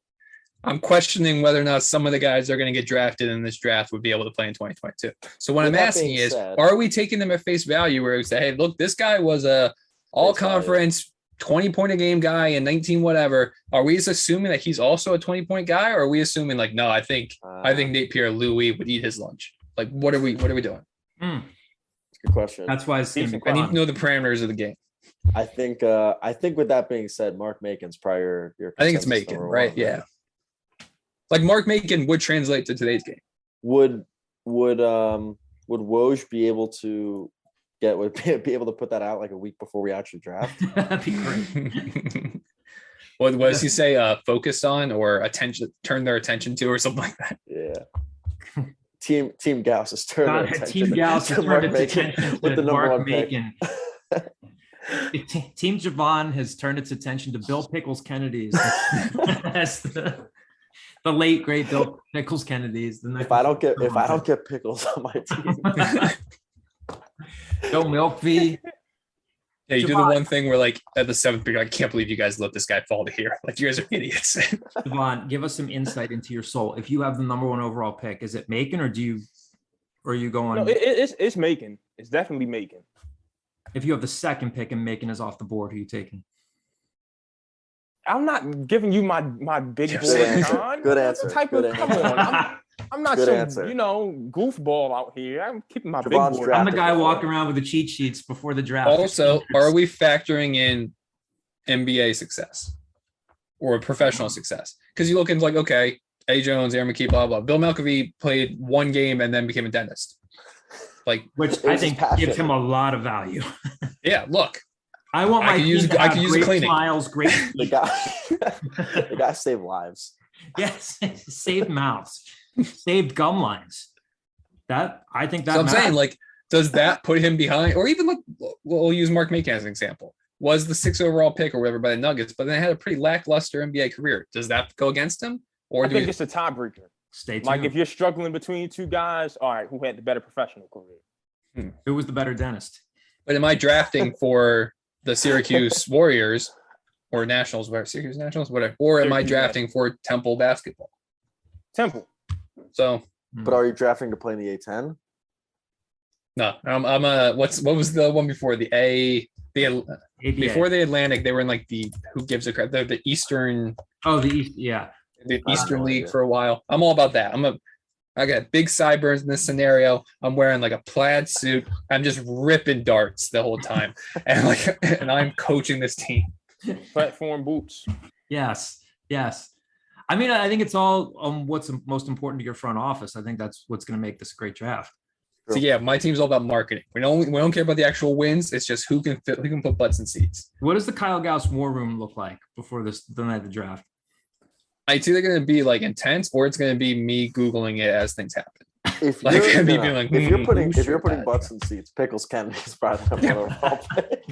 I'm questioning whether or not some of the guys that are going to get drafted in this draft would be able to play in 2022. So what I'm asking is, are we taking them at face value where we say, hey, look, this guy was a all-conference 20-point a game guy and 19 whatever? Are we just assuming that he's also a 20-point guy, or are we assuming like, no, I think Nate Pierre-Louis would eat his lunch? Like, what are we doing? Good question. That's why it's I need to know the parameters of the game. I think with that being said, Mark Macon's probably your I think it's consensus Macon, number right? one, Yeah. Like Mark Macon would translate to today's game. Would Woj be able to be able to put that out like a week before we actually draft? That'd be great. What does he say? Focused on or turn their attention to or something like that? Yeah. Team Gauss has turned their attention Team Gauss has to turned Mark its Macon attention with to the number Mark one pick. Macon. Team Javon has turned its attention to Bill Pickles Kennedy's. That's the late great Bill Pickles Kennedy's. If I don't get Pickles on my team, Bill Milkvey. Yeah, you do the one thing where like at the 7th pick, I can't believe you guys let this guy fall to here. Like you guys are idiots. Javon, give us some insight into your soul. If you have the number 1 overall pick, is it Macon or are you going? No, it's Macon. It's definitely Macon. If you have the 2nd pick and Macon is off the board, who are you taking? I'm not giving you my big boy. Good answer. Come on. I'm not Good some answer. goofball out here. I'm keeping my Javon's big boy. I'm the guy walking around with the cheat sheets before the draft. Also, are we factoring in NBA success or professional success? Because you look into like, okay, A. Jones, Aaron McKee, blah, blah. Bill Malkovy played 1 game and then became a dentist. Like, which I think gives him a lot of value. Yeah, look. I want my team to have great cleaning. smiles, great the guy saved lives. Yes, saved mouths, saved gum lines. That I think that. So I'm saying, like, does that put him behind, or even look? We'll use Mark Macon as an example. Was the 6th overall pick or whatever by the Nuggets, but then had a pretty lackluster NBA career. Does that go against him? Or I think it's a tiebreaker. Stay tuned. Like if you're struggling between 2 guys, all right, who had the better professional career? Who was the better dentist? But am I drafting for the Syracuse Warriors or Nationals, whatever, Syracuse Nationals, whatever, or am I drafting for Temple basketball? Temple. So, but are you drafting to play in the A10? No, I'm what was the one before the before the Atlantic? They were in like the who gives a crap the Eastern. Oh, the East, yeah, the Eastern League for a while. I'm all about that. I got big sideburns in this scenario. I'm wearing like a plaid suit. I'm just ripping darts the whole time, and I'm coaching this team. Platform boots. Yes. I mean, I think it's all what's most important to your front office. I think that's what's going to make this a great draft. So yeah, my team's all about marketing. We don't care about the actual wins. It's just who can put butts in seats. What does the Kyle Gauss war room look like before the night of the draft? It's either going to be like intense or it's going to be me Googling it as things happen. If you're putting butts in seats, Pickles Kennedy's probably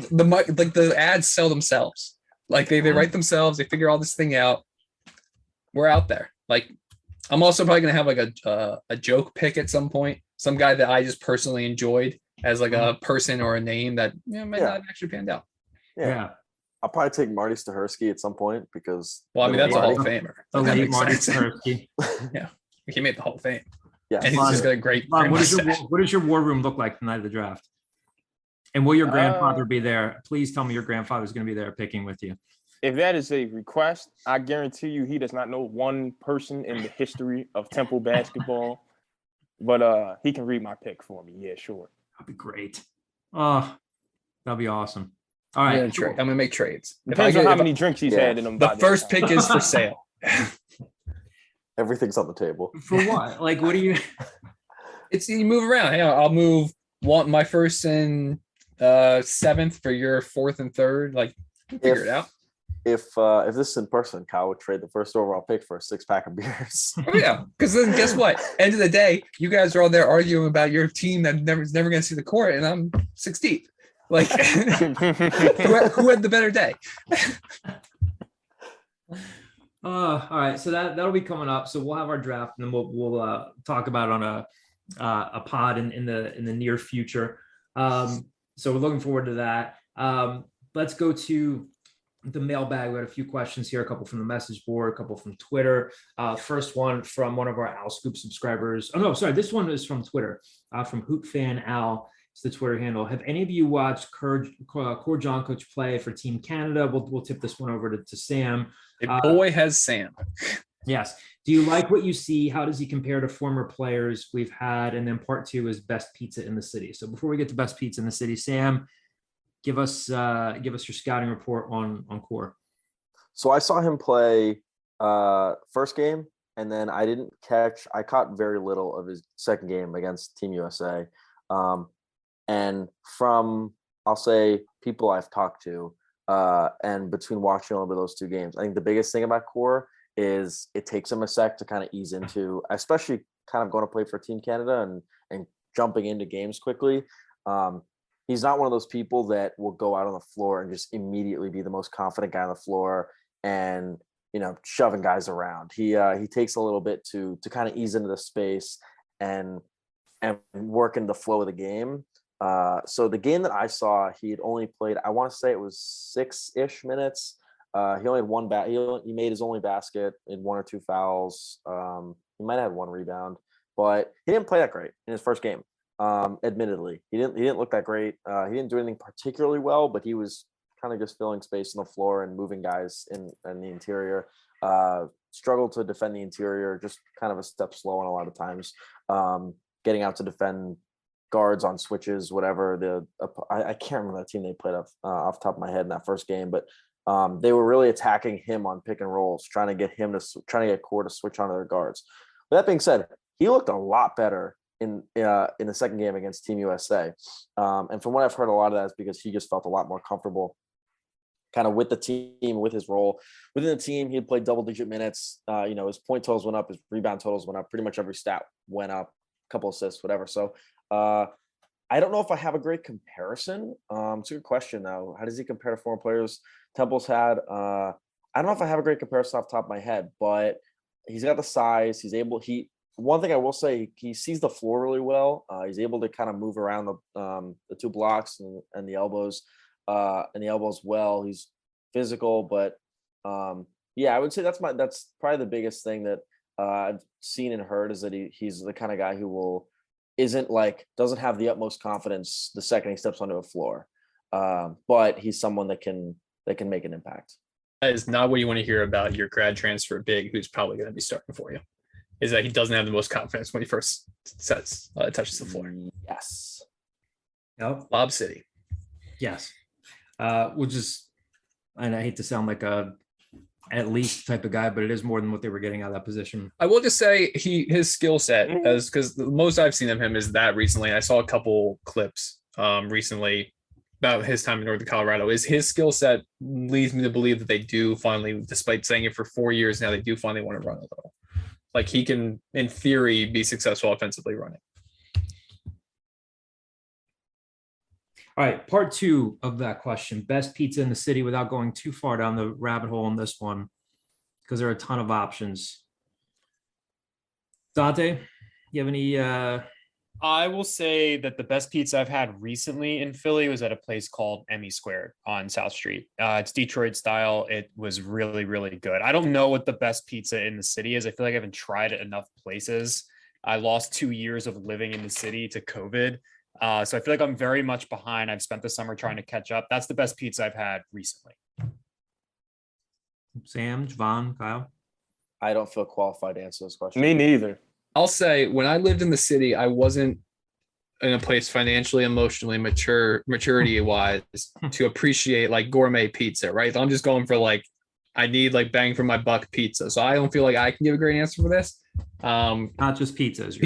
the ads sell themselves. Like they write themselves. They figure all this thing out. We're out there. Like I'm also probably going to have like a joke pick at some point. Some guy that I just personally enjoyed as like a person or a name that might not actually panned out. Yeah. I'll probably take Marty Stahersky at some point because. Well, I mean, that's a Hall of Famer. The late Marty Stahersky. Yeah. He made the Hall of Fame. Yeah. And he's just got a great. What does your war room look like the night of the draft? And will your grandfather be there? Please tell me your grandfather's going to be there picking with you. If that is a request, I guarantee you he does not know one person in the history of Temple basketball. But he can read my pick for me. Yeah, sure. That'd be great. Oh, that'd be awesome. All right. I'm gonna make trades. Depends on how many drinks he's had in them. The first pick is for sale. Everything's on the table. For what? Like, what do you? It's you move around. Hey, I'll move my first and 7th for your 4th and 3rd. Like, figure it out. If this is in person, Kyle would trade the first overall pick for a 6-pack of beers. Oh yeah, because then guess what? End of the day, you guys are all there arguing about your team that is never going to see the court, and I'm 6 deep. Like, who had the better day? All right, so that'll be coming up. So we'll have our draft, and then we'll talk about it on a pod in the near future. So we're looking forward to that. Let's go to the mailbag. We had a few questions here, a couple from the message board, a couple from Twitter. First one from one of our Al Scoop subscribers. Oh no, sorry, this one is from Twitter, from Hoop Fan Al. It's the Twitter handle. Have any of you watched Core John Coach play for Team Canada? We'll tip this one over to Sam. A boy has Sam. Yes. Do you like what you see? How does he compare to former players we've had? And then part 2 is best pizza in the city. So before we get to best pizza in the city, Sam, give us your scouting report on Core. So I saw him play first game, and then I caught very little of his second game against Team USA. And from, I'll say, people I've talked to, and between watching a little bit of those two games, I think the biggest thing about Core is it takes him a sec to kind of ease into, especially kind of going to play for Team Canada and jumping into games quickly. He's not one of those people that will go out on the floor and just immediately be the most confident guy on the floor and, shoving guys around. He takes a little bit to kind of ease into the space and work in the flow of the game. So the game that I saw, he had only played, I want to say it was 6-ish minutes. He only had one he made his only basket in 1 or 2 fouls. He might have had 1 rebound, but he didn't play that great in his first game. Admittedly, he didn't look that great. He didn't do anything particularly well, but he was kind of just filling space on the floor and moving guys in the interior. Struggled to defend the interior, just kind of a step slow on a lot of times. Getting out to defend guards on switches, whatever. I can't remember that team they played off the top of my head in that first game, but they were really attacking him on pick and rolls, trying to get Core to switch onto their guards. But that being said, he looked a lot better in the second game against Team USA. And from what I've heard, a lot of that is because he just felt a lot more comfortable kind of with the team, with his role within the team. He had played double-digit minutes. His point totals went up, his rebound totals went up, pretty much every stat went up, a couple assists, whatever. So I don't know if I have a great comparison. It's a good question, though. How does he compare to former players Temple's had? I don't know if I have a great comparison off the top of my head, but he's got the size. One thing I will say, he sees the floor really well. He's able to kind of move around the 2 blocks and the elbows well. He's physical, but I would say that's probably the biggest thing that I've seen and heard, is that he's the kind of guy who doesn't have the utmost confidence the second he steps onto a floor, but he's someone that can make an impact. That is not what you want to hear about your grad transfer big, who's probably going to be starting for you. Is that he doesn't have the most confidence when he first touches the floor. Yes. Yep. Lob City. Yes. Which is, and I hate to sound like a at least type of guy, but it is more than what they were getting out of that position. I will just say his skill set, because the most I've seen of him is that recently. I saw a couple clips recently about his time in Northern Colorado. Is his skill set leads me to believe that they do finally, despite saying it for 4 years now, they do finally want to run a little. Like, he can, in theory, be successful offensively running. All right, part 2 of that question: best pizza in the city, without going too far down the rabbit hole on this one, because there are a ton of options. Dante, you have any? I will say that the best pizza I've had recently in Philly was at a place called Emmy Squared on South Street. It's Detroit style. It was really, really good. I don't know what the best pizza in the city is. I feel like I haven't tried it enough places. I lost 2 years of living in the city to COVID. So I feel like I'm very much behind. I've spent the summer trying to catch up. That's the best pizza I've had recently. Sam, Javon, Kyle? I don't feel qualified to answer this question. Me neither. I'll say, when I lived in the city, I wasn't in a place financially, emotionally maturity wise to appreciate like gourmet pizza, right? I'm just going for I need bang for my buck pizza. So I don't feel like I can give a great answer for this. Not just pizzas.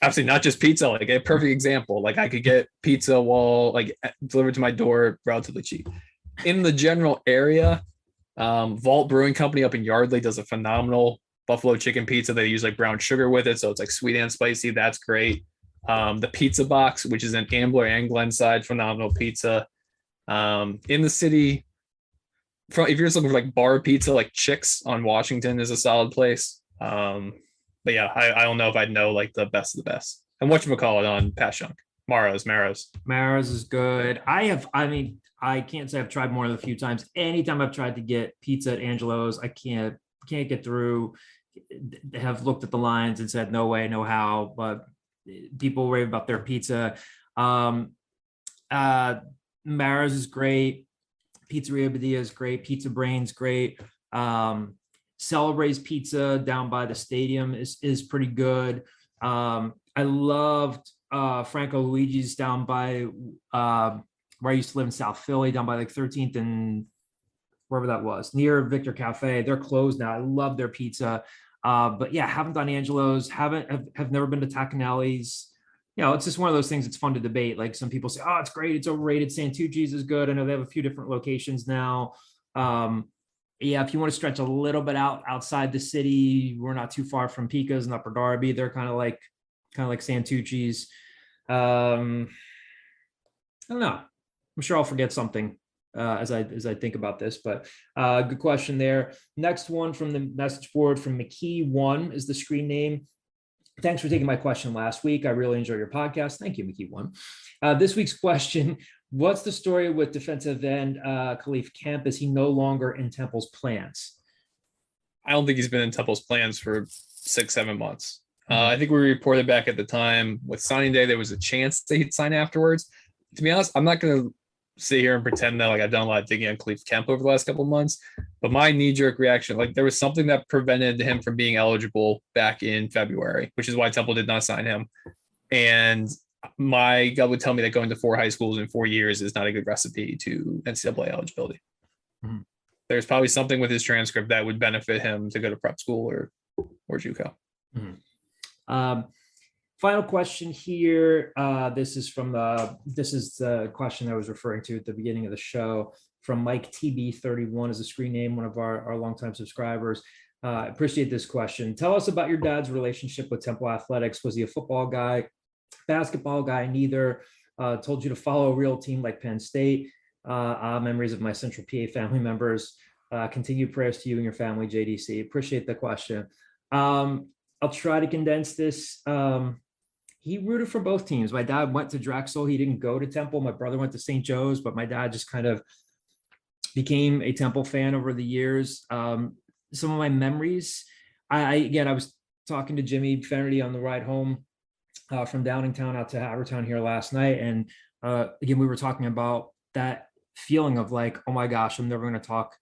Absolutely not just pizza. Like, a perfect example. Like, I could get pizza delivered to my door relatively cheap. In the general area, Vault Brewing Company up in Yardley does a phenomenal buffalo chicken pizza. They use brown sugar with it, so it's sweet and spicy. That's great. The Pizza Box, which is in Ambler and Glenside, phenomenal pizza. In the city, if you're just looking for bar pizza, Chick's on Washington is a solid place. But yeah, I don't know if I'd know the best of the best. And whatchamacallit on Pashunk? Mara's is good. I can't say I've tried more than a few times. Anytime I've tried to get pizza at Angelo's, I can't get through. They have looked at the lines and said, no way, no how, but people rave about their pizza. Mara's is great. Pizzeria Badia is great. Pizza Brain's great. Celebrate's Pizza down by the stadium is pretty good. I loved Franco Luigi's down by where I used to live in South Philly, down by like 13th and wherever that was, near Victor Cafe. They're closed now. I love their pizza. But yeah, haven't done Angelo's, have never been to Tacanelli's. You know, it's just one of those things. It's fun to debate. Like some people say, oh, it's great, it's overrated. Santucci's is good. I know they have a few different locations now. Yeah, if you want to stretch a little bit outside the city, we're not too far from Pica's and Upper Darby. They're kind of like Santucci's. I don't know. I'm sure I'll forget something as I think about this, but good question there. Next one from the message board from McKee1 is the screen name. Thanks for taking my question last week. I really enjoy your podcast. Thank you, McKee1. This week's question: what's the story with defensive end Khalif Kemp? Is he no longer in Temple's plans? I don't think he's been in Temple's plans for 6-7 months. I think we reported back at the time with signing day, there was a chance that he'd sign afterwards. To be honest, I'm not going to sit here and pretend that like I've done a lot of digging on Khalif Kemp over the last couple of months, but my knee-jerk reaction, like there was something that prevented him from being eligible back in February, which is why Temple did not sign him. And my gut would tell me that going to 4 high schools in 4 years is not a good recipe to NCAA eligibility. Mm-hmm. There's probably something with his transcript that would benefit him to go to prep school or JUCO. Mm-hmm. Final question here. This is the question I was referring to at the beginning of the show from Mike TB31 is a screen name, one of our longtime subscribers. Appreciate this question. Tell us about your dad's relationship with Temple Athletics. Was he a football guy, basketball guy? Neither. Told you to follow a real team like Penn State. Memories of my Central PA family members. Continued prayers to you and your family, JDC. Appreciate the question. I'll try to condense this. He rooted for both teams. My dad went to Drexel. He didn't go to Temple. My brother went to St. Joe's, but my dad just kind of became a Temple fan over the years. Some of my memories, I was talking to Jimmy Fennerty on the ride home from Downingtown out to Havertown here last night. And again, we were talking about that feeling of like, oh my gosh, I'm never going to talk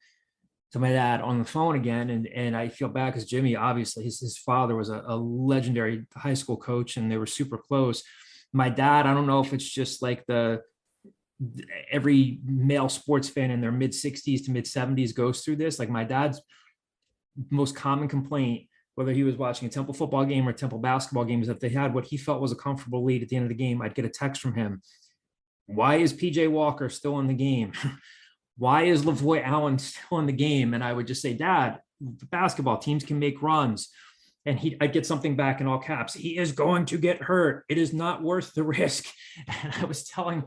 to my dad on the phone again. And I feel bad because Jimmy, obviously his father was a legendary high school coach and they were super close. My dad, I don't know if it's just like every male sports fan in their mid 60s to mid 70s goes through this. Like my dad's most common complaint, whether he was watching a Temple football game or Temple basketball game, is if they had what he felt was a comfortable lead at the end of the game, I'd get a text from him. Why is PJ Walker still in the game? Why is Lavoy Allen still in the game? And I would just say, Dad, the basketball teams can make runs. And I'd get something back in all caps. He is going to get hurt. It is not worth the risk. And I was telling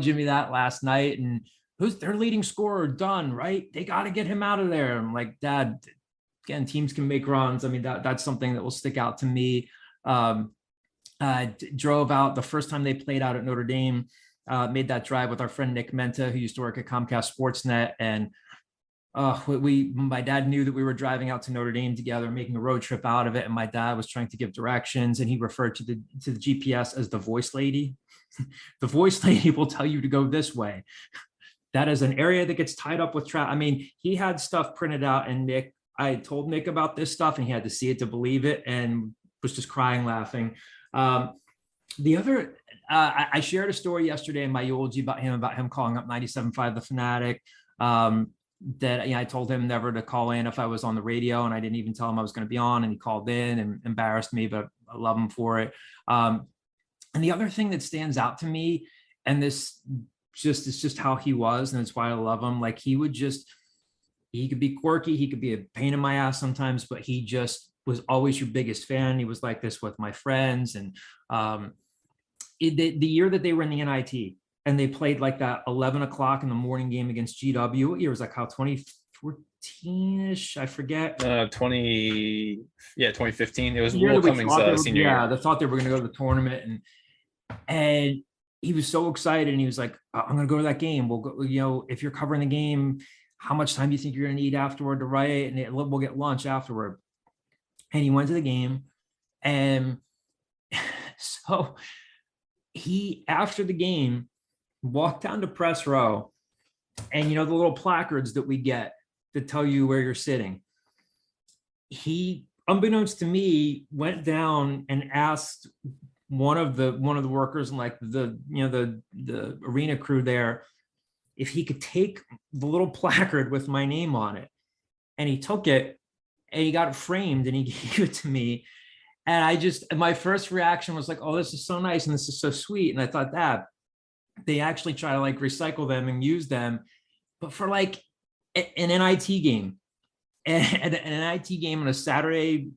Jimmy that last night. And who's their leading scorer? Dunn, right? They got to get him out of there. I'm like, Dad, again, teams can make runs. I mean, that's something that will stick out to me. Drove out the first time they played out at Notre Dame. Made that drive with our friend Nick Menta, who used to work at Comcast Sportsnet. And my dad knew that we were driving out to Notre Dame together, making a road trip out of it. And my dad was trying to give directions and he referred to the GPS as the voice lady. The voice lady will tell you to go this way. That is an area that gets tied up with traffic. I mean, he had stuff printed out and I told Nick about this stuff and he had to see it to believe it and was just crying, laughing. The other, I shared a story yesterday in my eulogy about him calling up 97.5 The Fanatic. That I told him never to call in if I was on the radio, and I didn't even tell him I was going to be on, and he called in and embarrassed me, but I love him for it. And the other thing that stands out to me, and it's just how he was, and it's why I love him. Like he could be quirky, he could be a pain in my ass sometimes, but he just was always your biggest fan. He was like this with my friends, and the year that they were in the NIT and they played like that 11 o'clock in the morning game against GW, what year was that, Kyle? 2014-ish, I forget. 2015. It was Will Cummings' senior year. Yeah, they thought they were going to go to the tournament, and he was so excited, and he was like, I'm going to go to that game. We'll go, if you're covering the game, how much time do you think you're going to need afterward to write? And we'll get lunch afterward. And he went to the game, and so he, after the game, walked down to press row, and the little placards that we get that tell you where you're sitting. He, unbeknownst to me, went down and asked one of the workers in like the arena crew there, if he could take the little placard with my name on it. And he took it and he got it framed and he gave it to me. And my first reaction was like, oh, this is so nice and this is so sweet. And I thought that they actually try to like recycle them and use them, but for like an NIT game, and an NIT game on a Saturday,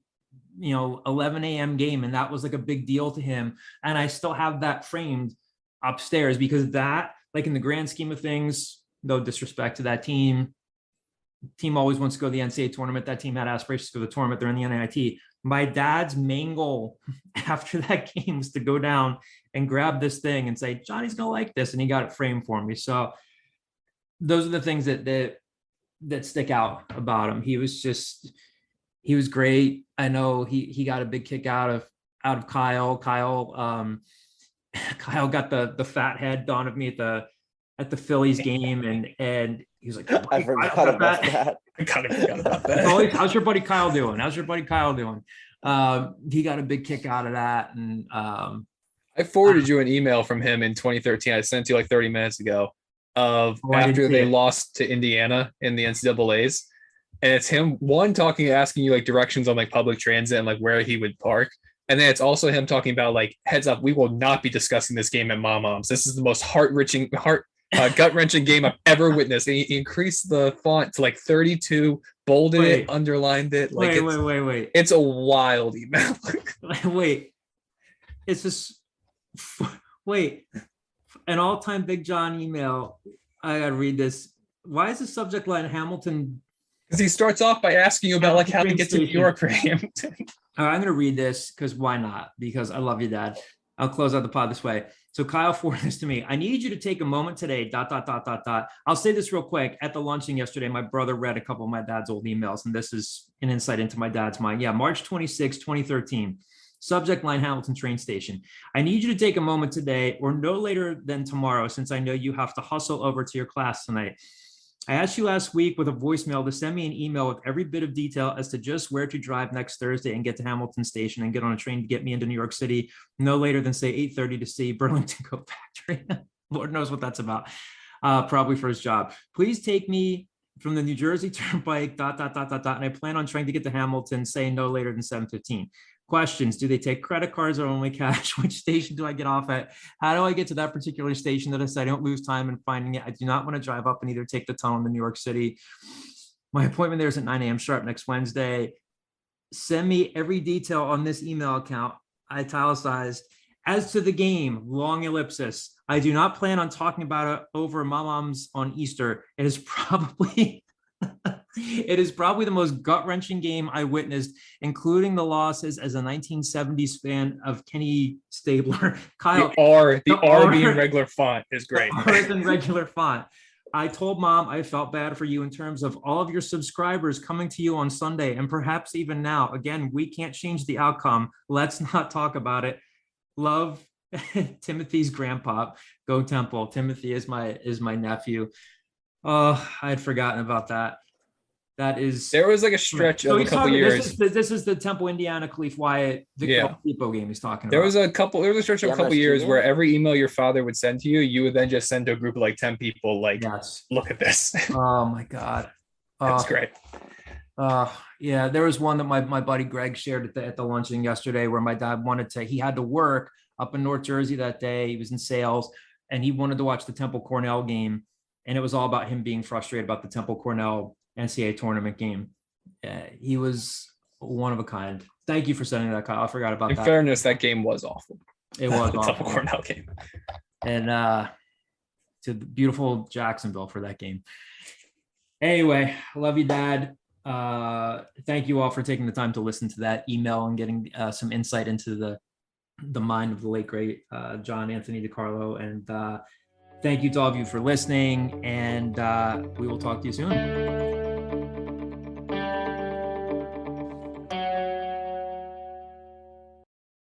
11 a.m. game. And that was like a big deal to him. And I still have that framed upstairs because that, like in the grand scheme of things, no disrespect to that team always wants to go to the NCAA tournament. That team had aspirations to go to the tournament. They're in the NIT. My dad's main goal after that game was to go down and grab this thing and say, Johnny's going to like this. And he got it framed for me. So those are the things that stick out about him. He was great. I know he got a big kick out of Kyle. Kyle got the fat head on of me at the Phillies game, and he was like, I forgot about that. I kind of forgot about that. How's your buddy Kyle doing? He got a big kick out of that. And I forwarded you an email from him in 2013. I sent you like 30 minutes ago after they lost to Indiana in the NCAAs. And it's him, asking you like directions on like public transit and like where he would park. And then it's also him talking about like, heads up, we will not be discussing this game at Mom's. This is the most gut-wrenching game I've ever witnessed. And he increased the font to like 32, bolded it, underlined it. Like wait. It's a wild email. Wait. It's just an all-time Big John email. I gotta read this. Why is the subject line Hamilton? Because he starts off by asking you about like how to get to New York for Hamilton. All right, I'm gonna read this because why not? Because I love you, Dad. I'll close out the pod this way. So Kyle forwarded this to me. I need you to take a moment today, ... I'll say this real quick. At the luncheon yesterday, my brother read a couple of my dad's old emails, and this is an insight into my dad's mind. Yeah, March 26, 2013. Subject line Hamilton train station. I need you to take a moment today or no later than tomorrow, since I know you have to hustle over to your class tonight. I asked you last week with a voicemail to send me an email with every bit of detail as to just where to drive next Thursday and get to Hamilton Station and get on a train to get me into New York City no later than say 8:30 to see Burlington Coat Factory. Lord knows what that's about. Probably for his job. Please take me from the New Jersey Turnpike, ... And I plan on trying to get to Hamilton, say no later than 7:15. Questions. Do they take credit cards or only cash? Which station do I get off at? How do I get to that particular station that I don't lose time in finding it? I do not want to drive up and either take the tunnel to New York City. My appointment there is at 9 a.m. sharp next Wednesday. Send me every detail on this email account, italicized. As to the game, long ellipsis. I do not plan on talking about it over Mom's on Easter. It is probably the most gut-wrenching game I witnessed, including the losses as a 1970s fan of Kenny Stabler. Kyle, the R being regular font is great. R than regular font. I told Mom I felt bad for you in terms of all of your subscribers coming to you on Sunday, and perhaps even now. Again, we can't change the outcome. Let's not talk about it. Love, Timothy's grandpa. Go Temple. Timothy is my nephew. Oh, I had forgotten about that. There was like a stretch of a couple years. This is the Temple, Indiana, Khalif Wyatt, the Depot game he's talking about. There was a stretch of a couple years where every email your father would send to you, you would then just send to a group of like 10 people, like, look at this. Oh my God. That's great. Yeah, there was one that my buddy Greg shared at the luncheon yesterday where my dad he had to work up in North Jersey that day. He was in sales and he wanted to watch the Temple Cornell game. And it was all about him being frustrated about the Temple Cornell NCAA tournament game. He was one of a kind. Thank you for sending that, Kyle. I forgot about that. In fairness, that game was awful. It was the awful. Temple Cornell game. And to the beautiful Jacksonville for that game. Anyway, I love you, Dad. Thank you all for taking the time to listen to that email and getting some insight into the mind of the late great John Anthony DiCarlo. And thank you to all of you for listening, and we will talk to you soon.